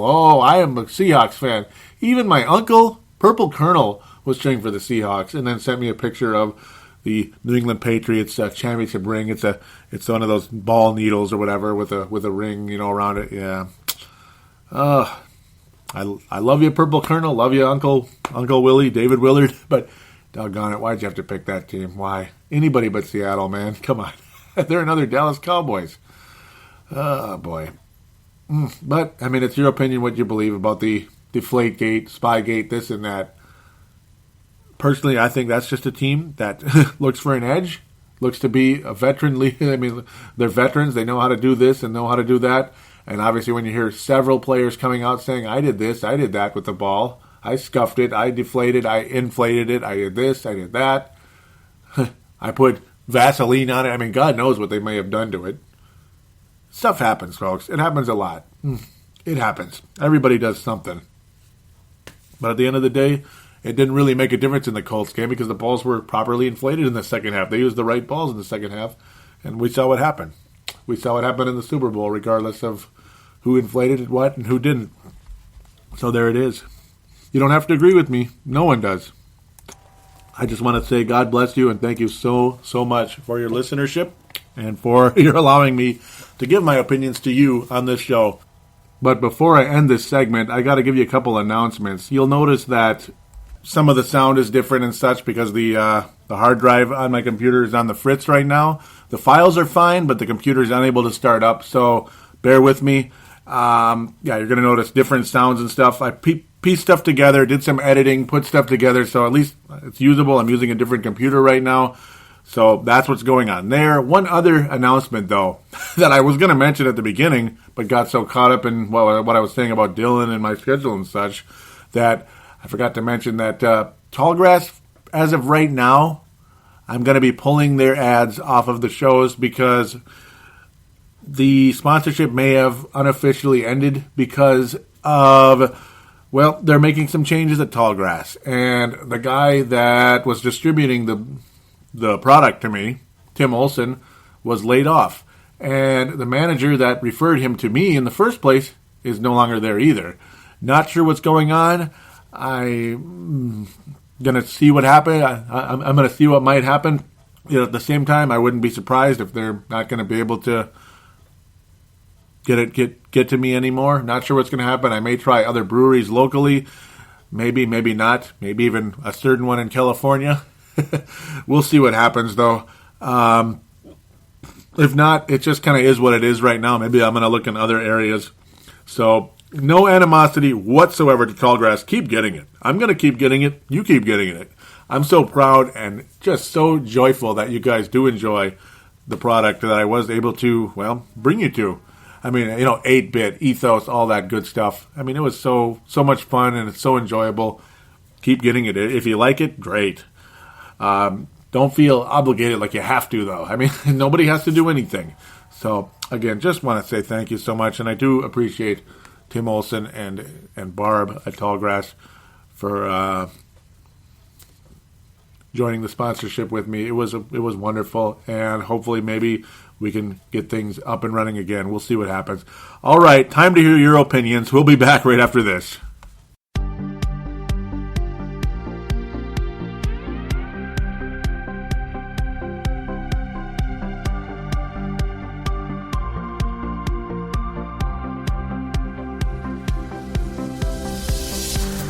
Oh, I am a Seahawks fan. Even my uncle, Purple Colonel, was cheering for the Seahawks and then sent me a picture of the New England Patriots championship ring. It's one of those ball needles or whatever with a ring, around it. Yeah. I love you, Purple Colonel. Love you, Uncle Willie, David Willard. But doggone it, why'd you have to pick that team? Why? Anybody but Seattle, man. Come on. They're another Dallas Cowboys. Oh, boy. But, I mean, it's your opinion what you believe about the Deflategate, Spygate, this and that. Personally, I think that's just a team that looks for an edge, looks to be a veteran league. I mean, they're veterans. They know how to do this and know how to do that. And obviously when you hear several players coming out saying, I did this, I did that with the ball, I scuffed it, I deflated, I inflated it, I did this, I did that. I put Vaseline on it. I mean, God knows what they may have done to it. Stuff happens, folks. It happens a lot. It happens. Everybody does something. But at the end of the day, it didn't really make a difference in the Colts game because the balls were properly inflated in the second half. They used the right balls in the second half, and we saw what happened. We saw what happened in the Super Bowl, regardless of who inflated it, what, and who didn't. So there it is. You don't have to agree with me. No one does. I just want to say God bless you and thank you so much for your listenership and for your allowing me to give my opinions to you on this show. But before I end this segment, I got to give you a couple announcements. You'll notice that some of the sound is different and such because the hard drive on my computer is on the fritz right now. The files are fine, but the computer is unable to start up, so bear with me. You're going to notice different sounds and stuff. I pieced stuff together, did some editing, put stuff together, so at least it's usable. I'm using a different computer right now, so that's what's going on there. One other announcement, though, that I was going to mention at the beginning, but got so caught up in what I was saying about Dylan and my schedule and such, that I forgot to mention that Tallgrass, as of right now, I'm going to be pulling their ads off of the shows because the sponsorship may have unofficially ended because of, they're making some changes at Tallgrass. And the guy that was distributing the product to me, Tim Olson, was laid off. And the manager that referred him to me in the first place is no longer there either. Not sure what's going on. I'm going to see what happened. I'm going to see what might happen. At the same time, I wouldn't be surprised if they're not going to be able to get to me anymore. Not sure what's going to happen. I may try other breweries locally. Maybe not. Maybe even a certain one in California. We'll see what happens, though. If not, it just kind of is what it is right now. Maybe I'm going to look in other areas. So, no animosity whatsoever to Tallgrass. Keep getting it. I'm going to keep getting it. You keep getting it. I'm so proud and just so joyful that you guys do enjoy the product that I was able to, bring you to. I mean, 8-bit, ethos, all that good stuff. I mean, it was so much fun, and it's so enjoyable. Keep getting it. If you like it, great. Don't feel obligated like you have to, though. I mean, nobody has to do anything. So, again, just want to say thank you so much, and I do appreciate Tim Olson and Barb at Tallgrass for joining the sponsorship with me. It was wonderful, and hopefully maybe we can get things up and running again. We'll see what happens. All right, time to hear your opinions. We'll be back right after this.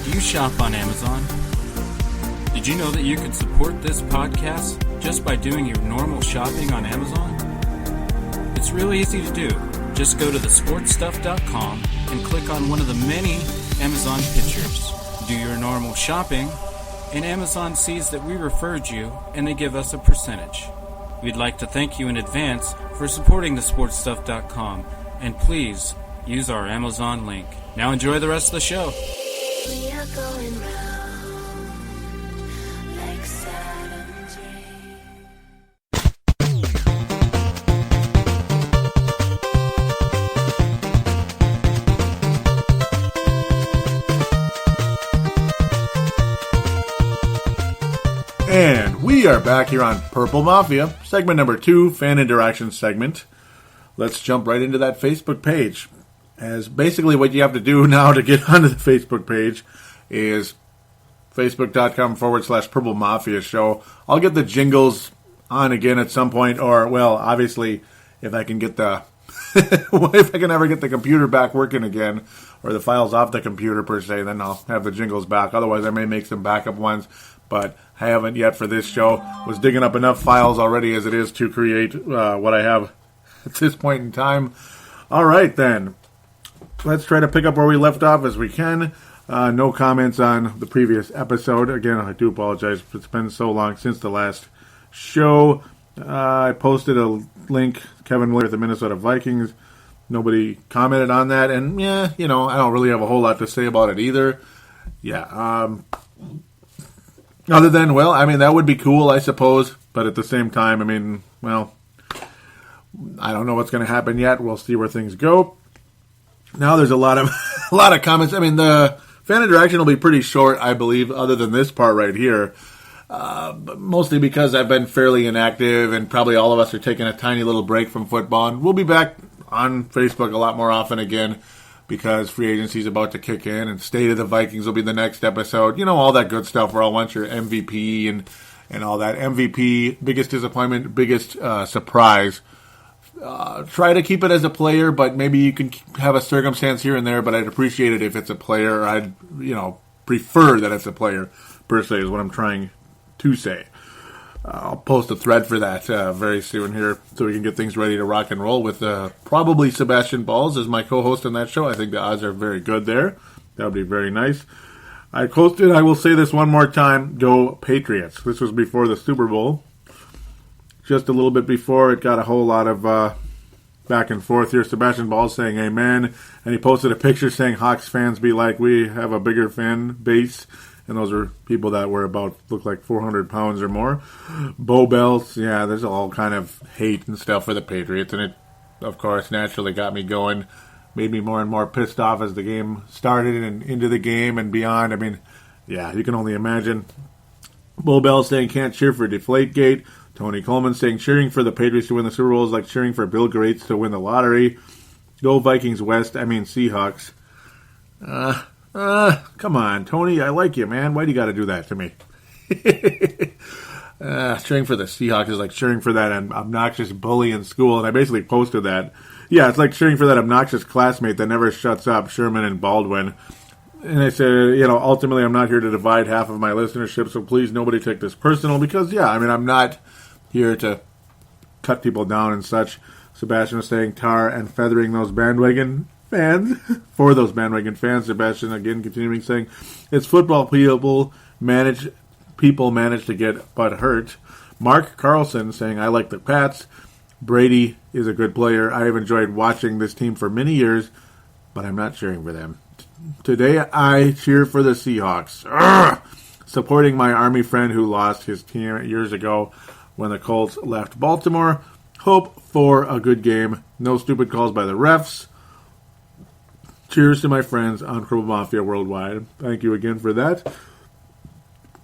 Do you shop on Amazon? Did you know that you can support this podcast just by doing your normal shopping on Amazon? It's really easy to do. Just go to thesportstuff.com and click on one of the many Amazon pictures. Do your normal shopping, and Amazon sees that we referred you, and they give us a percentage. We'd like to thank you in advance for supporting thesportstuff.com, and please use our Amazon link. Now enjoy the rest of the show. We are going round like Saturn dreams. And we are back here on Purple Mafia, segment number 2, fan interaction segment. Let's jump right into that Facebook page. As basically what you have to do now to get onto the Facebook page is facebook.com/Purple Mafia show. I'll get the jingles on again at some point, or, obviously, if I can get if I can ever get the computer back working again, or the files off the computer per se, then I'll have the jingles back. Otherwise, I may make some backup ones, but I haven't yet for this show. Was digging up enough files already as it is to create what I have at this point in time. All right, then. Let's try to pick up where we left off as we can. No comments on the previous episode. Again, I do apologize. It's been so long since the last show. I posted a link, Kevin Miller at the Minnesota Vikings. Nobody commented on that. And, I don't really have a whole lot to say about it either. Other than, that would be cool, I suppose. But at the same time, I don't know what's going to happen yet. We'll see where things go. Now there's a lot of comments. The fan interaction will be pretty short, I believe, other than this part right here. But mostly because I've been fairly inactive, and probably all of us are taking a tiny little break from football. And we'll be back on Facebook a lot more often again, because free agency is about to kick in, and State of the Vikings will be the next episode. All that good stuff where I'll want your MVP and all that. MVP, biggest disappointment, biggest surprise. Try to keep it as a player, but maybe you can have a circumstance here and there, but I'd appreciate it if it's a player. I'd, prefer that it's a player, per se, is what I'm trying to say. I'll post a thread for that very soon here, so we can get things ready to rock and roll with probably Sebastian Balls as my co-host on that show. I think the odds are very good there. That would be very nice. I will say this one more time, go Patriots. This was before the Super Bowl. Just a little bit before, it got a whole lot of back and forth here. Sebastian Ball saying amen, and he posted a picture saying Hawks fans be like, we have a bigger fan base, and those are people that look like 400 pounds or more. Bo Bells, there's all kind of hate and stuff for the Patriots, and it, of course, naturally got me going, made me more and more pissed off as the game started and into the game and beyond. You can only imagine. Bo Bells saying can't cheer for Deflategate. Tony Coleman saying cheering for the Patriots to win the Super Bowl is like cheering for Bill Gates to win the lottery. Go Vikings West, Seahawks. Come on, Tony, I like you, man. Why do you got to do that to me? Cheering for the Seahawks is like cheering for that obnoxious bully in school, and I basically posted that. Yeah, it's like cheering for that obnoxious classmate that never shuts up, Sherman and Baldwin. And I said, ultimately I'm not here to divide half of my listenership, so please nobody take this personal because, I'm not here to cut people down and such. Sebastian was saying tar and feathering those bandwagon fans. For those bandwagon fans, Sebastian again continuing saying, it's football people manage to get butt hurt. Mark Carlson saying, I like the Pats. Brady is a good player. I have enjoyed watching this team for many years, but I'm not cheering for them. Today I cheer for the Seahawks. Urgh! Supporting my Army friend who lost his team years ago when the Colts left Baltimore. Hope for a good game. No stupid calls by the refs. Cheers to my friends on Cripple Mafia Worldwide. Thank you again for that.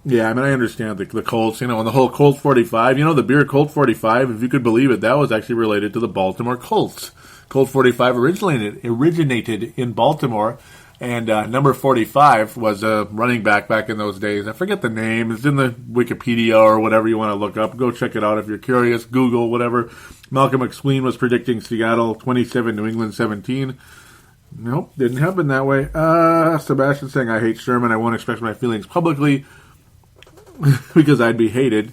Yeah, I understand the Colts, and the whole Colt 45. The beer Colt 45, if you could believe it, that was actually related to the Baltimore Colts. Colt 45 originated in Baltimore, and number 45 was a running back in those days. I forget the name. It's in the Wikipedia or whatever you want to look up. Go check it out if you're curious. Google, whatever. Malcolm McSween was predicting Seattle 27, New England 17. Nope, didn't happen that way. Sebastian saying, I hate Sherman. I won't express my feelings publicly because I'd be hated.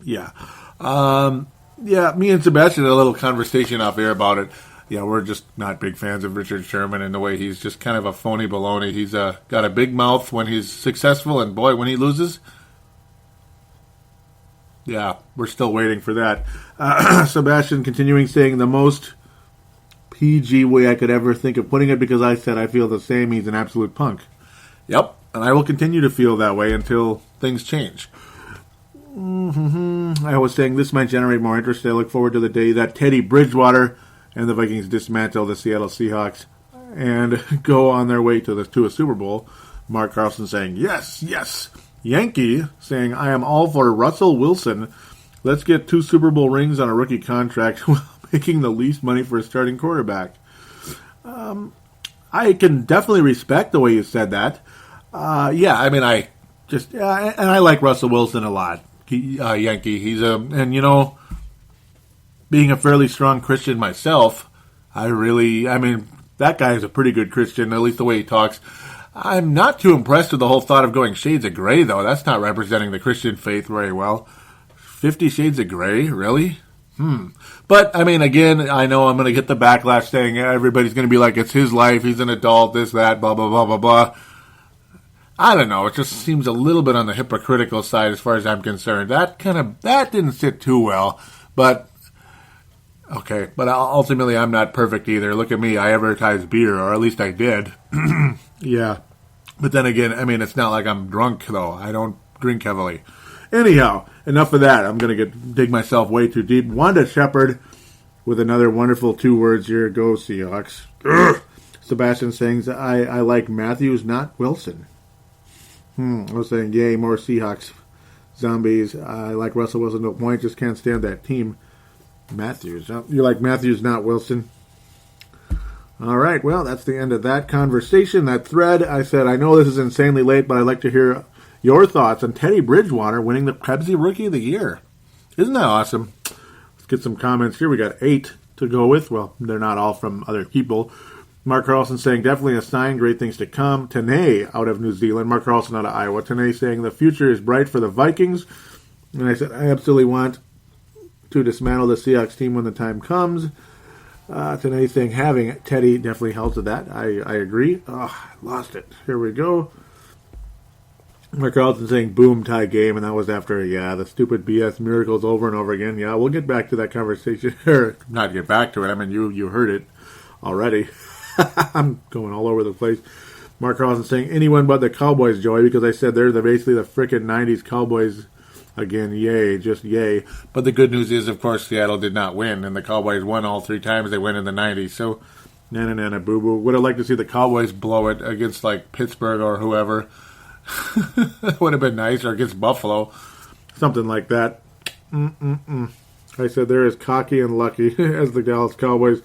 Yeah. Me and Sebastian had a little conversation off air about it. Yeah, we're just not big fans of Richard Sherman and the way he's just kind of a phony baloney. He's got a big mouth when he's successful, and boy, when he loses, yeah, we're still waiting for that. Sebastian continuing saying the most PG way I could ever think of putting it because I said I feel the same. He's an absolute punk. Yep, and I will continue to feel that way until things change. I was saying this might generate more interest. I look forward to the day that Teddy Bridgewater and the Vikings dismantle the Seattle Seahawks and go on their way to a Super Bowl. Mark Carlson saying, yes, yes. Yankee saying, I am all for Russell Wilson. Let's get 2 Super Bowl rings on a rookie contract while making the least money for a starting quarterback. I can definitely respect the way you said that. And I like Russell Wilson a lot. Yankee. He's being a fairly strong Christian myself, that guy is a pretty good Christian, at least the way he talks. I'm not too impressed with the whole thought of going shades of gray, though. That's not representing the Christian faith very well. 50 Shades of Gray? Really? But, again, I know I'm going to get the backlash saying everybody's going to be like, it's his life, he's an adult, this, that, blah, blah, blah, blah, blah. I don't know. It just seems a little bit on the hypocritical side as far as I'm concerned. That didn't sit too well. But ultimately I'm not perfect either. Look at me. I advertise beer, or at least I did. Yeah. But then again, it's not like I'm drunk, though. I don't drink heavily. Anyhow, enough of that. I'm going to dig myself way too deep. Wanda Shepard with another wonderful 2 words here. Go Seahawks. Urgh. Sebastian saying, I like Matthews, not Wilson. I was saying, yay, more Seahawks. Zombies. I like Russell Wilson to a point. Just can't stand that team. Matthews. You like Matthews, not Wilson? All right, well, that's the end of that conversation, that thread. I said, I know this is insanely late, but I'd like to hear your thoughts on Teddy Bridgewater winning the Krebsy Rookie of the Year. Isn't that awesome? Let's get some comments here. We got 8 to go with. Well, they're not all from other people. Mark Carlson saying, definitely a sign, great things to come. Tanae out of New Zealand. Mark Carlson out of Iowa. Tanae saying, the future is bright for the Vikings. And I said, I absolutely want to dismantle the Seahawks team when the time comes. Tanae saying, having Teddy definitely helps with that. I agree. Oh, I lost it. Here we go. Mark Carlson saying, boom, tie game. And that was after, the stupid BS miracles over and over again. Yeah, we'll get back to that conversation. Not get back to it. You heard it already. I'm going all over the place. Mark Carlson saying, anyone but the Cowboys, Joey, because I said they're basically the frickin' 90s Cowboys again. Yay, just yay. But the good news is, of course, Seattle did not win, and the Cowboys won all 3 times they went in the 90s. So, nana boo-boo. Would have liked to see the Cowboys blow it against, Pittsburgh or whoever. Would have been nice, or against Buffalo. Something like that. I said they're as cocky and lucky as the Dallas Cowboys.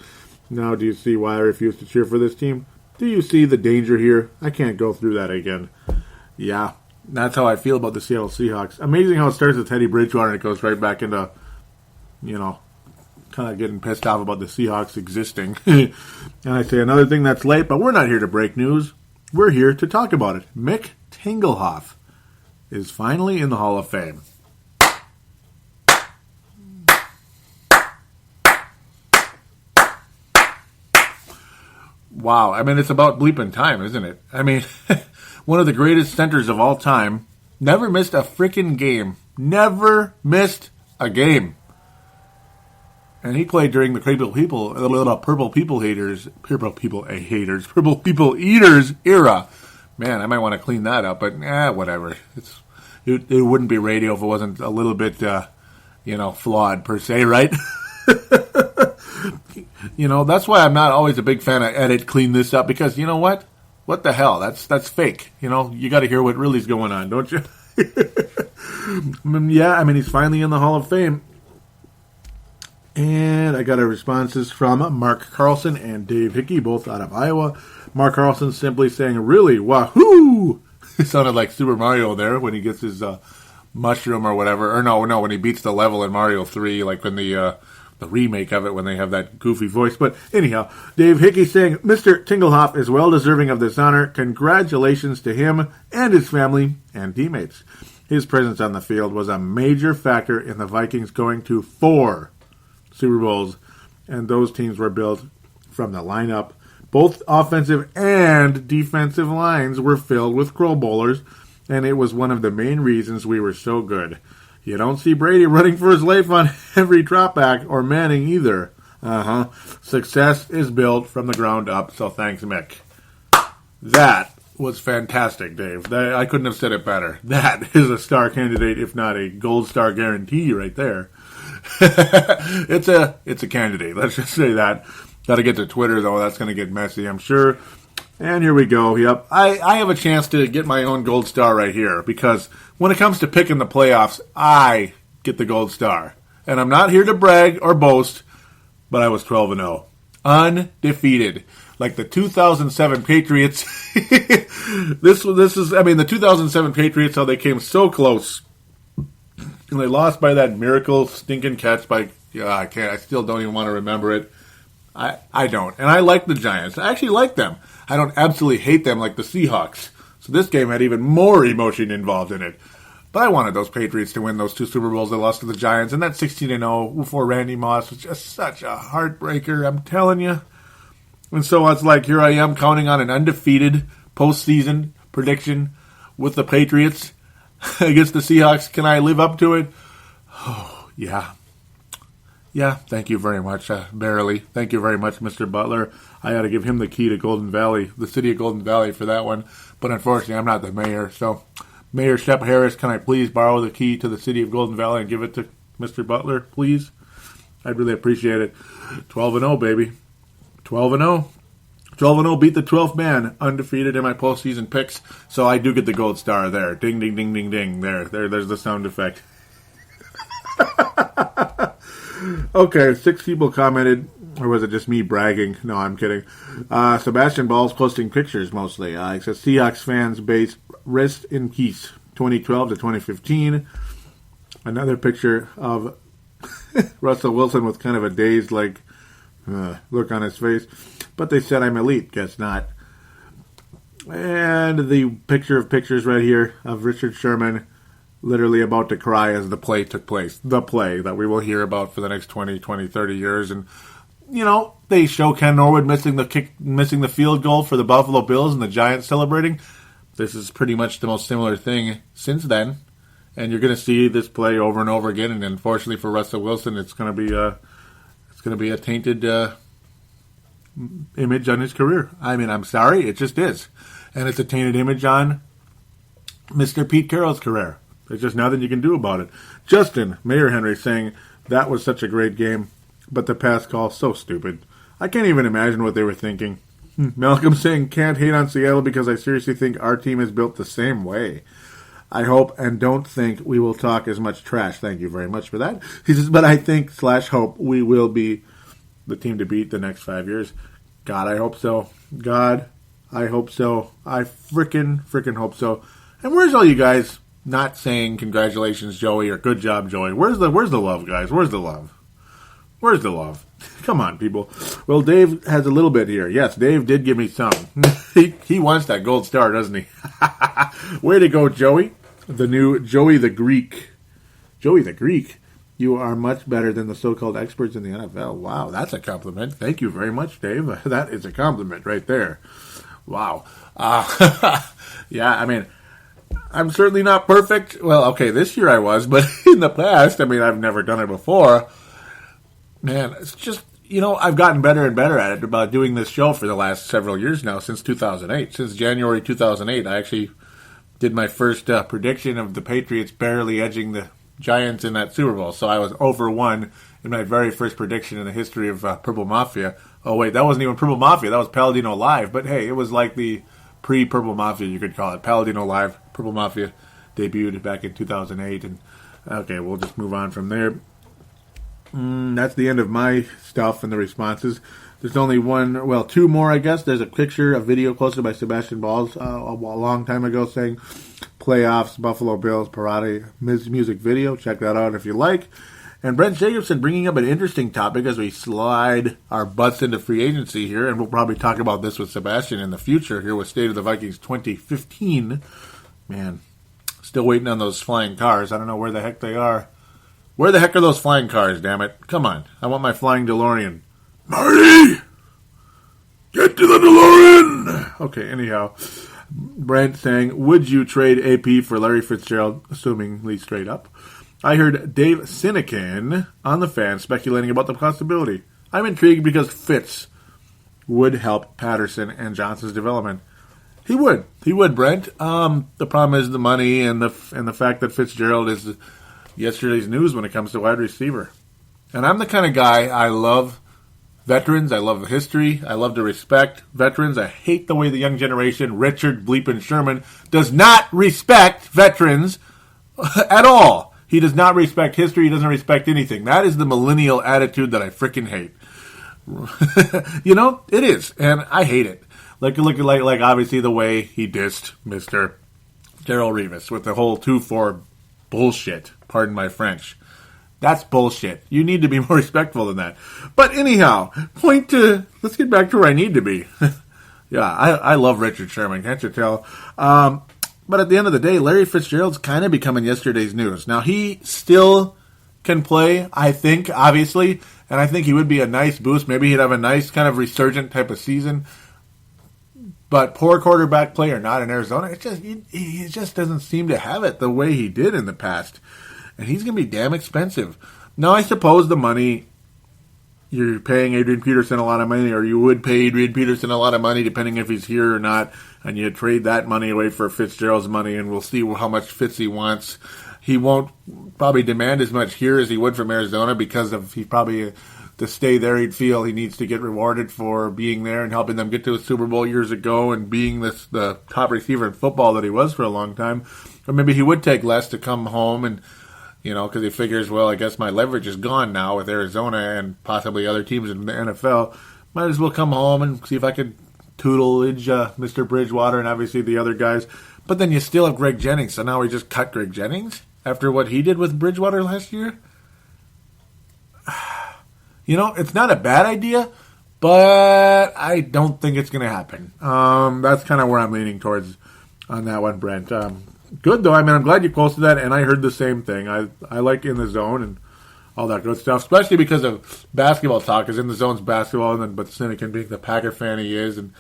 Now, do you see why I refuse to cheer for this team? Do you see the danger here? I can't go through that again. Yeah, that's how I feel about the Seattle Seahawks. Amazing how it starts with Teddy Bridgewater and it goes right back into, kind of getting pissed off about the Seahawks existing. And I say another thing that's late, but we're not here to break news. we're here to talk about it. Mick Tinglehoff is finally in the Hall of Fame. Wow, I mean, it's about bleeping time, isn't it? I mean, one of the greatest centers of all time, never missed a freaking game. Never missed a game. And he played during the Purple People Eaters era. Man, I might want to clean that up, but whatever. It wouldn't be radio if it wasn't a little bit, flawed per se, right? That's why I'm not always a big fan of edit, clean this up, because you know what? What the hell? That's fake. You got to hear what really's going on, don't you? Yeah, I mean, he's finally in the Hall of Fame. And I got a responses from Mark Carlson and Dave Hickey, both out of Iowa. Mark Carlson simply saying, really, wahoo! It sounded like Super Mario there when he gets his mushroom or whatever. Or no, when he beats the level in Mario 3, like when the remake of it, when they have that goofy voice. But anyhow, Dave Hickey saying, Mr. Tinglehoff is well deserving of this honor. Congratulations to him and his family and teammates. His presence on the field was a major factor in the Vikings going to 4 Super Bowls, and those teams were built from the lineup. Both offensive and defensive lines were filled with Pro Bowlers, and it was one of the main reasons we were so good. You don't see Brady running for his life on every dropback, or Manning either. Success is built from the ground up, so thanks, Mick. That was fantastic, Dave. I couldn't have said it better. That is a star candidate, if not a gold star guarantee right there. It's a candidate. Let's just say that. Got to get to Twitter, though. That's going to get messy, I'm sure. And here we go. Yep. I have a chance to get my own gold star right here, because when it comes to picking the playoffs, I get the gold star. And I'm not here to brag or boast, but I was 12-0. Undefeated. Like the 2007 Patriots. This is, I mean, the 2007 Patriots, how they came so close. And they lost by that miracle stinking catch by, I still don't even want to remember it. I don't. And I like the Giants. I actually like them. I don't absolutely hate them like the Seahawks. So this game had even more emotion involved in it. But I wanted those Patriots to win those 2 Super Bowls they lost to the Giants. And that 16-0 before Randy Moss was just such a heartbreaker, I'm telling you. And so it's like, here I am counting on an undefeated postseason prediction with the Patriots against the Seahawks. Can I live up to it? Oh, yeah. Yeah, thank you very much. Barely. Thank you very much, Mr. Butler. I got to give him the key to Golden Valley, the city of Golden Valley, for that one. But unfortunately, I'm not the mayor. So, Mayor Shep Harris, can I please borrow the key to the city of Golden Valley and give it to Mr. Butler, please? I'd really appreciate it. 12-0, baby. 12-0. 12-0 beat the 12th man, undefeated in my postseason picks. So I do get the gold star there. Ding, ding, ding, ding, ding. There's the sound effect. Okay, 6 people commented, or was it just me bragging? No, I'm kidding. Sebastian Ball's posting pictures mostly. He says Seahawks fans base rest in peace, 2012 to 2015. Another picture of Russell Wilson with kind of a dazed look on his face. But they said I'm elite. Guess not. And the picture of pictures right here of Richard Sherman literally about to cry as the play took place. The play that we will hear about for the next 20, 30 years. And, they show Ken Norwood missing the field goal for the Buffalo Bills and the Giants celebrating. This is pretty much the most similar thing since then. And you're going to see this play over and over again. And unfortunately for Russell Wilson, it's going to be a tainted image on his career. I mean, I'm sorry, it just is. And it's a tainted image on Mr. Pete Carroll's career. There's just nothing you can do about it. Justin, Mayor Henry, saying, that was such a great game, but the pass call, so stupid. I can't even imagine what they were thinking. Malcolm saying, can't hate on Seattle because I seriously think our team is built the same way. I hope and don't think we will talk as much trash. Thank you very much for that. He says, but I think / hope we will be the team to beat the next 5 years. God, I hope so. God, I hope so. I frickin' hope so. And where's all you guys not saying congratulations, Joey, or good job, Joey? Where's the love, guys? Where's the love? Where's the love? Come on, people. Well, Dave has a little bit here. Yes, Dave did give me some. He wants that gold star, doesn't he? Way to go, Joey. The new Joey the Greek. Joey the Greek. You are much better than the so-called experts in the NFL. Wow, that's a compliment. Thank you very much, Dave. That is a compliment right there. Wow. Yeah, I mean, I'm certainly not perfect. Well, okay, this year I was, but in the past, I mean, I've never done it before. Man, it's just, I've gotten better and better at it about doing this show for the last several years now, since 2008. Since January 2008, I actually did my first prediction of the Patriots barely edging the Giants in that Super Bowl. So I was over 1 in my very first prediction in the history of Purple Mafia. Oh, wait, that wasn't even Purple Mafia. That was Palladino Live. But, hey, it was like the pre-Purple Mafia, you could call it. Palladino Live. Purple Mafia debuted back in 2008. And, okay, we'll just move on from there. That's the end of my stuff and the responses. There's only two more, I guess. There's a video posted by Sebastian Balls a long time ago saying, playoffs, Buffalo Bills, Parade music video. Check that out if you like. And Brent Jacobson bringing up an interesting topic as we slide our butts into free agency here, and we'll probably talk about this with Sebastian in the future here with State of the Vikings 2015. Man, still waiting on those flying cars. I don't know where the heck they are. Where the heck are those flying cars, damn it? Come on. I want my flying DeLorean. Marty! Get to the DeLorean! Okay, anyhow. Brent saying, would you trade AP for Larry Fitzgerald, assumingly straight up? I heard Dave Sinekin on the Fan speculating about the possibility. I'm intrigued because Fitz would help Patterson and Johnson's development. He would, Brent. The problem is the money and the fact that Fitzgerald is yesterday's news when it comes to wide receiver. And I'm the kind of guy, I love veterans, I love history, I love to respect veterans. I hate the way the young generation, Richard Bleepin Sherman, does not respect veterans at all. He does not respect history, he doesn't respect anything. That is the millennial attitude that I freaking hate. It is, and I hate it. Like obviously the way he dissed Mr. Darrelle Revis with the whole 2-4 bullshit. Pardon my French. That's bullshit. You need to be more respectful than that. But anyhow, let's get back to where I need to be. Yeah, I love Richard Sherman, can't you tell? But at the end of the day, Larry Fitzgerald's kind of becoming yesterday's news. Now, he still can play, I think, obviously, and I think he would be a nice boost. Maybe he'd have a nice kind of resurgent type of season. But poor quarterback play or not in Arizona, he just doesn't seem to have it the way he did in the past. And he's going to be damn expensive. Now, I suppose the money, you're paying Adrian Peterson a lot of money, or you would pay Adrian Peterson a lot of money, depending if he's here or not, and you trade that money away for Fitzgerald's money, and we'll see how much Fitz he wants. He won't probably demand as much here as he would from Arizona because he probably, to stay there, he'd feel he needs to get rewarded for being there and helping them get to a Super Bowl years ago and being the top receiver in football that he was for a long time. Or maybe he would take less to come home and, because he figures, well, I guess my leverage is gone now with Arizona and possibly other teams in the NFL. Might as well come home and see if I could tutelage Mr. Bridgewater and obviously the other guys. But then you still have Greg Jennings, so now we just cut Greg Jennings after what he did with Bridgewater last year? It's not a bad idea, but I don't think it's going to happen. That's kind of where I'm leaning towards on that one, Brent. Good, though. I mean, I'm glad you posted that, and I heard the same thing. I like In the Zone and all that good stuff, especially because of basketball talk, because In the Zone's basketball, but Sinekin being the Packer fan he is. And,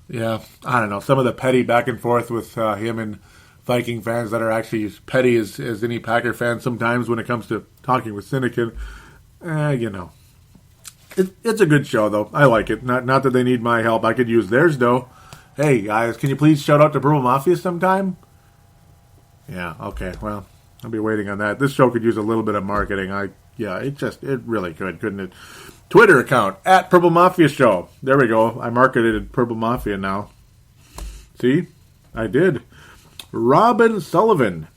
yeah, I don't know, some of the petty back and forth with him and Viking fans that are actually as petty as any Packer fan sometimes when it comes to talking with Sinekin. It's a good show, though. I like it. Not that they need my help. I could use theirs, though. Hey, guys, can you please shout out to Purple Mafia sometime? Yeah, okay. Well, I'll be waiting on that. This show could use a little bit of marketing. It really could, couldn't it? Twitter account, @Purple Mafia Show. There we go. I marketed Purple Mafia now. See? I did. Robin Sullivan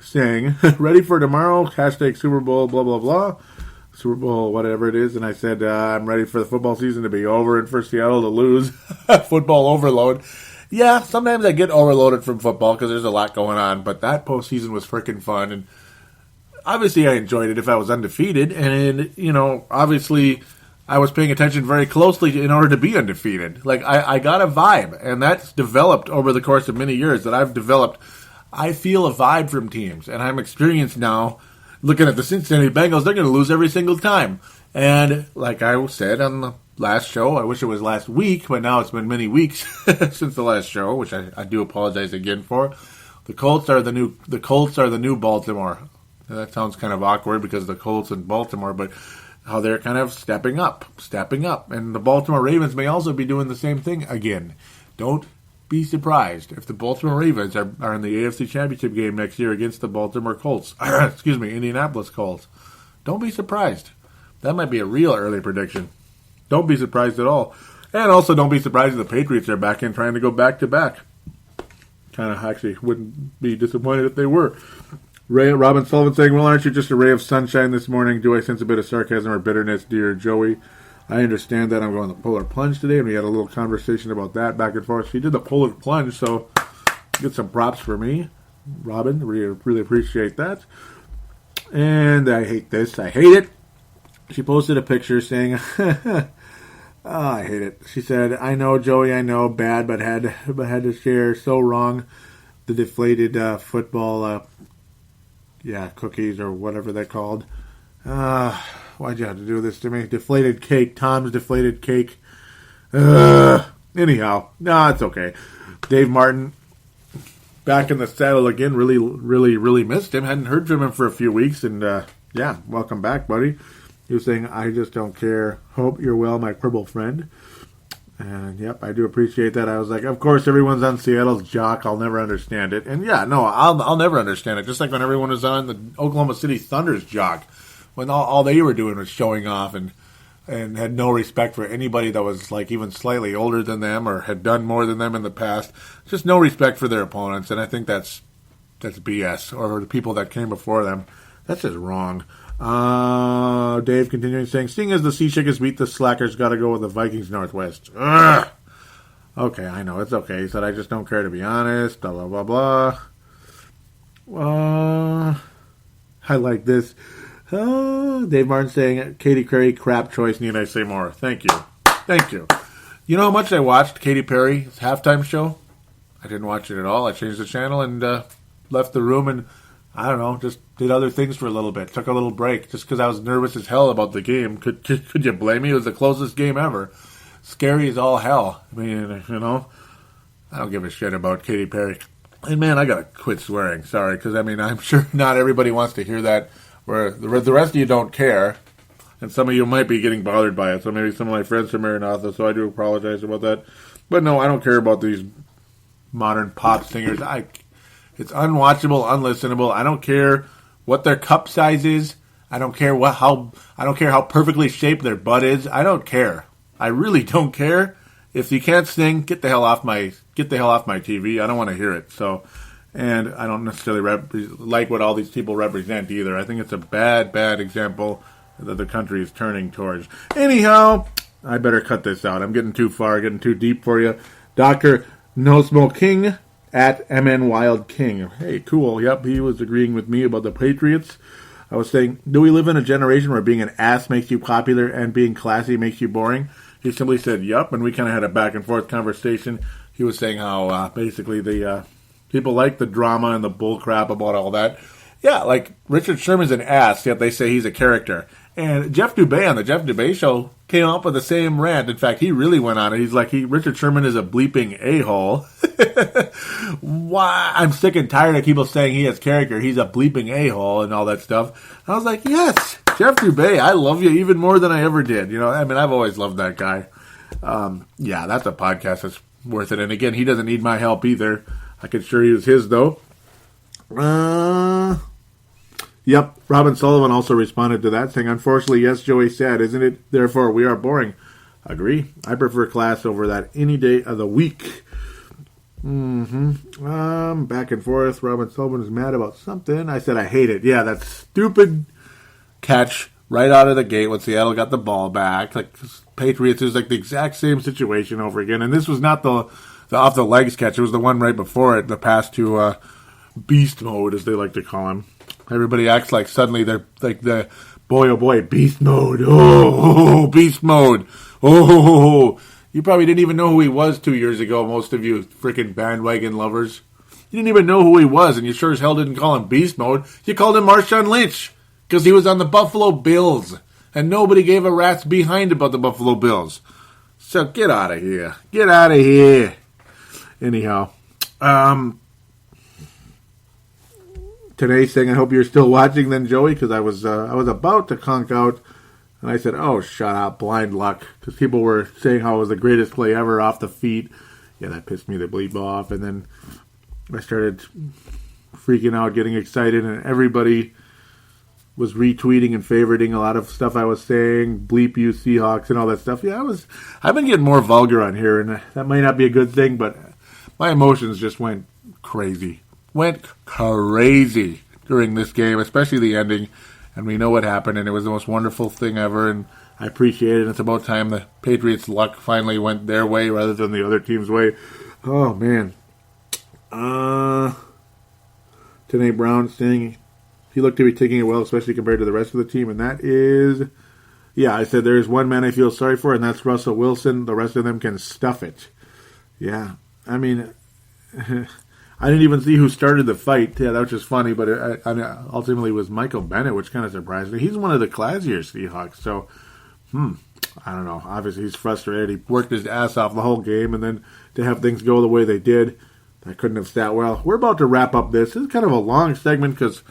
saying, ready for tomorrow, # Super Bowl, blah, blah, blah. Super Bowl, whatever it is, and I said, I'm ready for the football season to be over and for Seattle to lose. Football overload. Yeah, sometimes I get overloaded from football because there's a lot going on, but that postseason was freaking fun, and obviously I enjoyed it if I was undefeated, and obviously I was paying attention very closely in order to be undefeated. Like, I got a vibe, and that's developed over the course of many years that I've developed. I feel a vibe from teams, and I'm experienced now looking at the Cincinnati Bengals. They're going to lose every single time. And like I said on the last show, I wish it was last week, but now it's been many weeks since the last show, which I do apologize again for. The Colts are the new Baltimore. That sounds kind of awkward because the Colts in Baltimore, but how they're kind of stepping up. And the Baltimore Ravens may also be doing the same thing again. Don't be surprised if the Baltimore Ravens are in the AFC Championship game next year against the Baltimore Colts. Indianapolis Colts. Don't be surprised. That might be a real early prediction. Don't be surprised at all. And also don't be surprised if the Patriots are back in trying to go back-to-back. Kind of actually wouldn't be disappointed if they were. Robin Sullivan saying, well, aren't you just a ray of sunshine this morning? Do I sense a bit of sarcasm or bitterness, dear Joey? I understand that. I'm going the polar plunge today, and we had a little conversation about that back and forth. She did the polar plunge, so get some props for me. Robin, really appreciate that. And I hate this. I hate it. She posted a picture saying, oh, I hate it. She said, I know, Joey, I know, bad, but had to share. So wrong. The deflated football, cookies or whatever they're called. Why'd you have to do this to me? Deflated cake. Tom's deflated cake. Anyhow, no, it's okay. Dave Martin, back in the saddle again. Really missed him. Hadn't heard from him for a few weeks. And, welcome back, buddy. He was saying, I just don't care. Hope you're well, my purple friend. And, yep, I do appreciate that. I was like, of course, everyone's on Seattle's jock. I'll never understand it. And, I'll never understand it. Just like when everyone was on the Oklahoma City Thunder's jock. When all they were doing was showing off and had no respect for anybody that was, like, even slightly older than them or had done more than them in the past. Just no respect for their opponents. And I think that's BS. Or the people that came before them. That's just wrong. Dave continuing saying, seeing as the Sea Chickens beat the Slackers, gotta go with the Vikings Northwest. Ugh. Okay, I know, it's okay. He said, I just don't care to be honest, blah, blah, blah, blah. I like this. Dave Martin saying, Katy Perry, crap choice, need I say more? Thank you. You know how much I watched Katy Perry's halftime show? I didn't watch it at all. I changed the channel and left the room and I don't know, just did other things for a little bit. Took a little break just because I was nervous as hell about the game. Could you blame me? It was the closest game ever. Scary as all hell. I mean, I don't give a shit about Katy Perry. And, man, I got to quit swearing. Sorry, because, I'm sure not everybody wants to hear that. Where the rest of you don't care. And some of you might be getting bothered by it. So maybe some of my friends are Maranatha, so I do apologize about that. But, no, I don't care about these modern pop singers. It's unwatchable, unlistenable. I don't care what their cup size is. I don't care how perfectly shaped their butt is. I don't care. I really don't care. If you can't sing, get the hell off my TV. I don't want to hear it. So, and I don't necessarily like what all these people represent either. I think it's a bad example that the country is turning towards. Anyhow, I better cut this out. I'm getting too far, getting too deep for you. Dr. No Smoking at MN Wild King. Hey, cool. Yep, he was agreeing with me about the Patriots. I was saying, do we live in a generation where being an ass makes you popular and being classy makes you boring? He simply said, yep, and we kind of had a back and forth conversation. He was saying how basically the people like the drama and the bull crap about all that. Yeah, like Richard Sherman's an ass, yet they say he's a character. And Jeff Dubay on the Jeff Dubay show came up with the same rant. In fact, he really went on it. He's like, Richard Sherman is a bleeping a-hole. Why? I'm sick and tired of people saying he has character. He's a bleeping a-hole and all that stuff. I was like, yes, Jeff Dubay, I love you even more than I ever did. I've always loved that guy. That's a podcast that's worth it. And again, he doesn't need my help either. I could sure use his, though. Yep, Robin Sullivan also responded to that, saying, unfortunately, yes, Joey said, isn't it? Therefore, we are boring. Agree. I prefer class over that any day of the week. Back and forth. Robin Sullivan is mad about something. I said I hate it. Yeah, that stupid catch right out of the gate when Seattle got the ball back. Like, Patriots is like the exact same situation over again. And this was not the off the legs catch. It was the one right before it, the pass to beast mode, as they like to call him. Everybody acts like suddenly they're like the boy, oh boy, beast mode. Oh, beast mode. Oh, you probably didn't even know who he was 2 years ago, most of you freaking bandwagon lovers. You didn't even know who he was, and you sure as hell didn't call him beast mode. You called him Marshawn Lynch because he was on the Buffalo Bills, and nobody gave a rat's behind about the Buffalo Bills. So get out of here. Get out of here. Anyhow, today's thing, I hope you're still watching then, Joey, because I was about to conk out, and I said, oh, shut up, blind luck, because people were saying how it was the greatest play ever off the feet. Yeah, that pissed me to bleep off, and then I started freaking out, getting excited, and everybody was retweeting and favoriting a lot of stuff I was saying, bleep you Seahawks and all that stuff. Yeah, I've been getting more vulgar on here, and that might not be a good thing, but my emotions just went crazy. Went crazy during this game, especially the ending, and we know what happened, and it was the most wonderful thing ever, and I appreciate it. It's about time the Patriots' luck finally went their way rather than the other team's way. Oh, man. Today Brown's saying he looked to be taking it well, especially compared to the rest of the team, and that is, yeah, I said there is one man I feel sorry for, and that's Russell Wilson. The rest of them can stuff it. Yeah, I mean, I didn't even see who started the fight. Yeah, that was just funny, but ultimately it was Michael Bennett, which kind of surprised me. He's one of the classier Seahawks, so, I don't know. Obviously, he's frustrated. He worked his ass off the whole game, and then to have things go the way they did, I couldn't have sat well. We're about to wrap up this. This is kind of a long segment because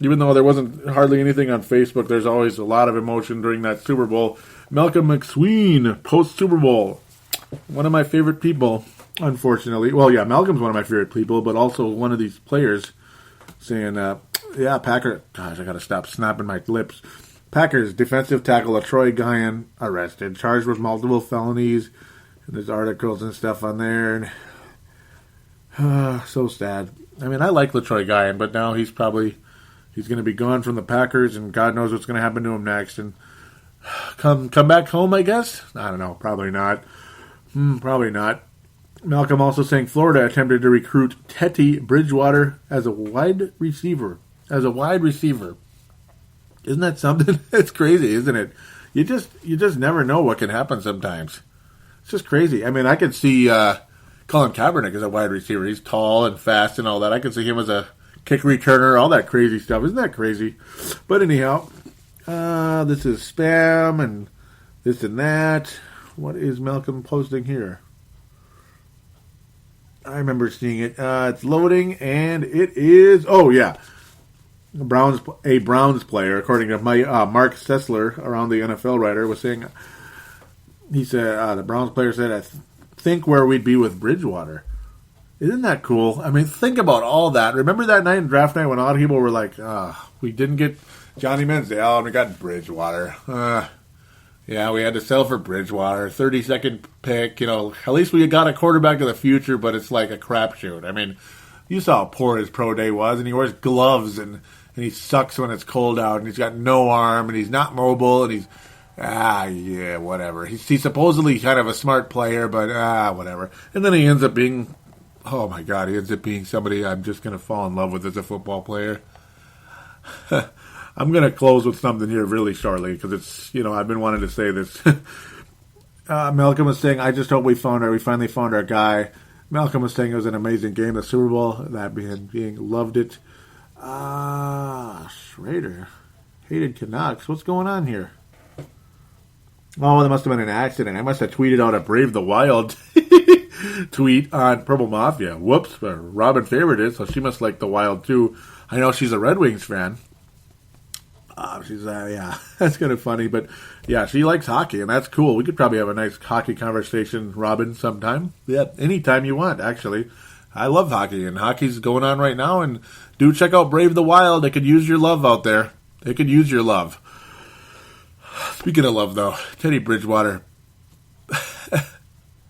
even though there wasn't hardly anything on Facebook, there's always a lot of emotion during that Super Bowl. Malcolm McSween, post-Super Bowl. One of my favorite people, unfortunately. Well, yeah, Malcolm's one of my favorite people, but also one of these players saying, yeah, Packers. Gosh, I got to stop snapping my lips. Packers defensive tackle Troy Guyan arrested, charged with multiple felonies. And there's articles and stuff on there. And so sad. I mean, I like LaTroy Guyan, but now he's going to be gone from the Packers, and God knows what's going to happen to him next. And come back home, I guess? I don't know. Probably not. Probably not. Malcolm also saying Florida attempted to recruit Teddy Bridgewater as a wide receiver. Isn't that something? It's crazy, isn't it? You just never know what can happen sometimes. It's just crazy. I mean, I could see Colin Kaepernick as a wide receiver. He's tall and fast and all that. I could see him as a kick returner, all that crazy stuff. Isn't that crazy? But anyhow, this is spam and this and that. What is Malcolm posting here? I remember seeing it. It's loading, and it is... Oh, yeah. A Browns player, according to Mark Sessler, around the NFL writer, was saying... He said, the Browns player said, I think where we'd be with Bridgewater. Isn't that cool? I mean, think about all that. Remember that night in draft night when a lot of people were like, we didn't get Johnny Manziel and we got Bridgewater. Yeah, we had to sell for Bridgewater. 32nd pick, at least we got a quarterback of the future, but it's like a crapshoot. I mean, you saw how poor his pro day was, and he wears gloves, and he sucks when it's cold out, and he's got no arm, and he's not mobile, and he's... yeah, whatever. He's supposedly kind of a smart player, but whatever. And then he ends up being, oh my God, he ends up being somebody I'm just going to fall in love with as a football player. I'm going to close with something here really shortly because it's, I've been wanting to say this. Malcolm was saying, I just hope we finally found our guy. Malcolm was saying it was an amazing game, the Super Bowl, that being loved it. Schrader hated Canucks. What's going on here? Oh, that must have been an accident. I must have tweeted out a Brave the Wild tweet on Purple Mafia. Whoops, Robin favored it, so she must like the Wild too. I know she's a Red Wings fan. She's, yeah, that's kind of funny, but yeah, she likes hockey, and that's cool. We could probably have a nice hockey conversation, Robin, sometime. Yeah, anytime you want, actually. I love hockey, and hockey's going on right now, and do check out Brave the Wild. They could use your love out there. They could use your love. Speaking of love, though, Teddy Bridgewater,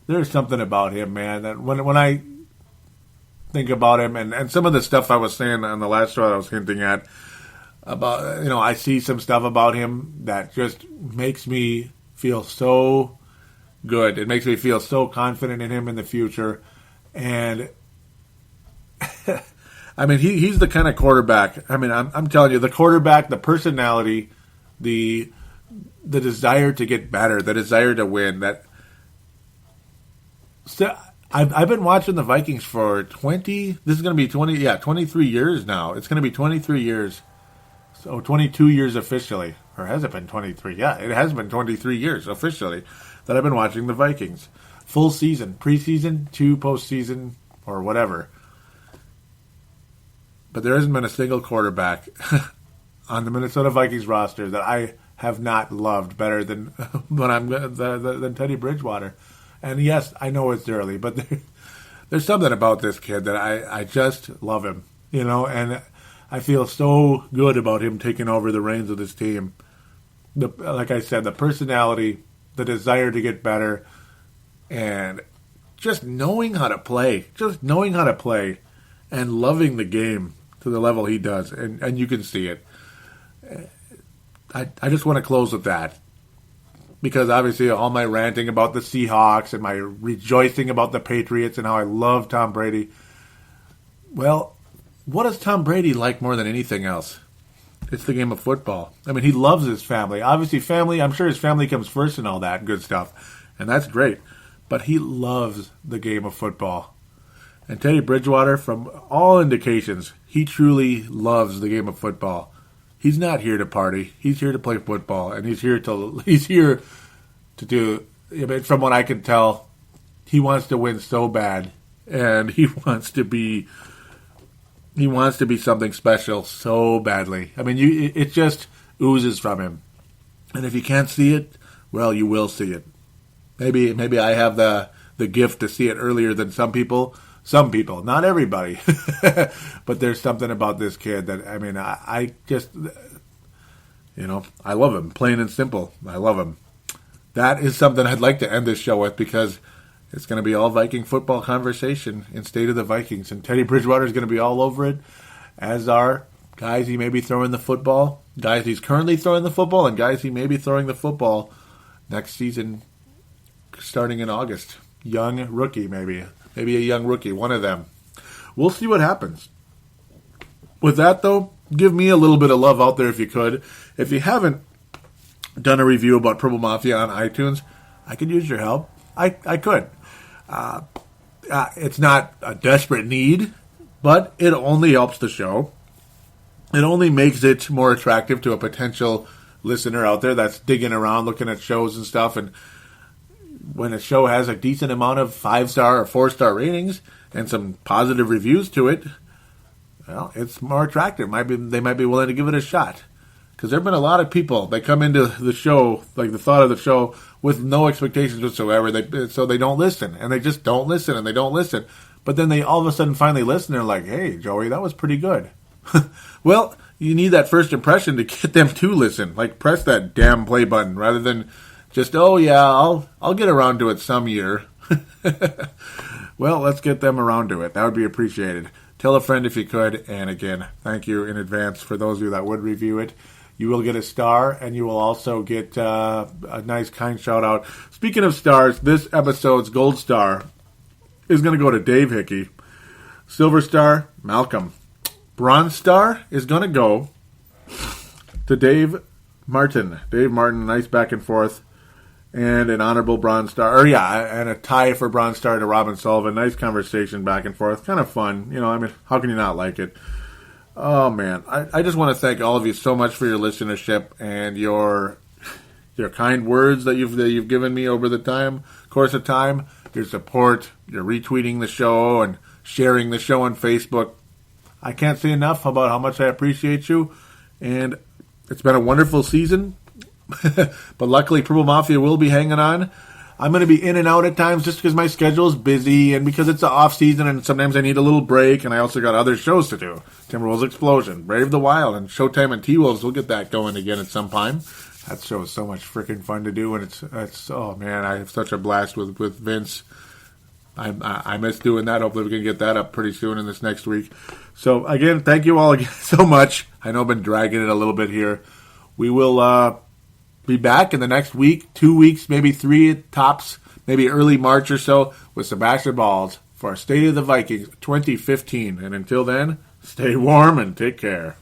there's something about him, man, that when I think about him, and some of the stuff I was saying on the last show that I was hinting at, about, I see some stuff about him that just makes me feel so good. It makes me feel so confident in him in the future. And I mean, he's the kind of quarterback. I mean, I'm telling you, the quarterback, the personality, the desire to get better, the desire to win. I've been watching the Vikings for 20. This is going to be 23 years now. It's going to be 23 years. So 22 years officially, or has it been 23? Yeah, it has been 23 years officially that I've been watching the Vikings. Full season, preseason, 2 postseason, or whatever. But there hasn't been a single quarterback on the Minnesota Vikings roster that I have not loved better than than Teddy Bridgewater. And yes, I know it's early, but there's something about this kid that I just love him, and I feel so good about him taking over the reins of this team. Like I said, the personality, the desire to get better, and just knowing how to play. And loving the game to the level he does. And you can see it. I just want to close with that. Because obviously all my ranting about the Seahawks and my rejoicing about the Patriots and how I love Tom Brady. Well, what does Tom Brady like more than anything else? It's the game of football. I mean, he loves his family. Obviously, family, I'm sure his family comes first and all that good stuff. And that's great. But he loves the game of football. And Teddy Bridgewater, from all indications, he truly loves the game of football. He's not here to party. He's here to play football. And he's here to do, from what I can tell, he wants to win so bad. And he wants to be something special so badly. I mean, it just oozes from him. And if you can't see it, well, you will see it. Maybe I have the gift to see it earlier than some people. Some people, not everybody. But there's something about this kid that, I mean, I just, I love him. Plain and simple. I love him. That is something I'd like to end this show with because it's going to be all Viking football conversation in State of the Vikings. And Teddy Bridgewater is going to be all over it, as are guys he may be throwing the football, guys he's currently throwing the football, and guys he may be throwing the football next season starting in August. Young rookie, maybe. Maybe a young rookie, one of them. We'll see what happens. With that, though, give me a little bit of love out there if you could. If you haven't done a review about Purple Mafia on iTunes, I could use your help. I could. It's not a desperate need, but it only helps the show. It only makes it more attractive to a potential listener out there that's digging around, looking at shows and stuff, and when a show has a decent amount of 5-star or 4-star ratings and some positive reviews to it, well, it's more attractive. They might be willing to give it a shot. Because there have been a lot of people that come into the show, like the thought of the show, with no expectations whatsoever. So they don't listen. And they just don't listen, and they don't listen. But then they all of a sudden finally listen. They're like, hey, Joey, that was pretty good. Well, you need that first impression to get them to listen. Like, press that damn play button rather than just, oh, yeah, I'll get around to it some year. Well, let's get them around to it. That would be appreciated. Tell a friend if you could. And again, thank you in advance for those of you that would review it. You will get a star, and you will also get a nice, kind shout-out. Speaking of stars, this episode's gold star is going to go to Dave Hickey. Silver star, Malcolm. Bronze star is going to go to Dave Martin. Dave Martin, nice back and forth. And an honorable bronze star. And a tie for bronze star to Robin Sullivan. Nice conversation back and forth. Kind of fun. How can you not like it? Oh, man. I just want to thank all of you so much for your listenership and your kind words that you've given me over the course of time, your support, your retweeting the show and sharing the show on Facebook. I can't say enough about how much I appreciate you, and it's been a wonderful season, but luckily Purple Mafia will be hanging on. I'm going to be in and out at times just because my schedule is busy and because it's the off season and sometimes I need a little break, and I also got other shows to do. Timberwolves Explosion, Brave the Wild, and Showtime and T-Wolves. We'll get that going again at some time. That show is so much freaking fun to do, and it's oh man, I have such a blast with Vince. I miss doing that. Hopefully we can get that up pretty soon in this next week. So again, thank you all again so much. I know I've been dragging it a little bit here. We will be back in the next week, 2 weeks, maybe 3 at tops, maybe early March or so with Sebastian Balls for our State of the Vikings 2015. And until then, Stay warm and take care.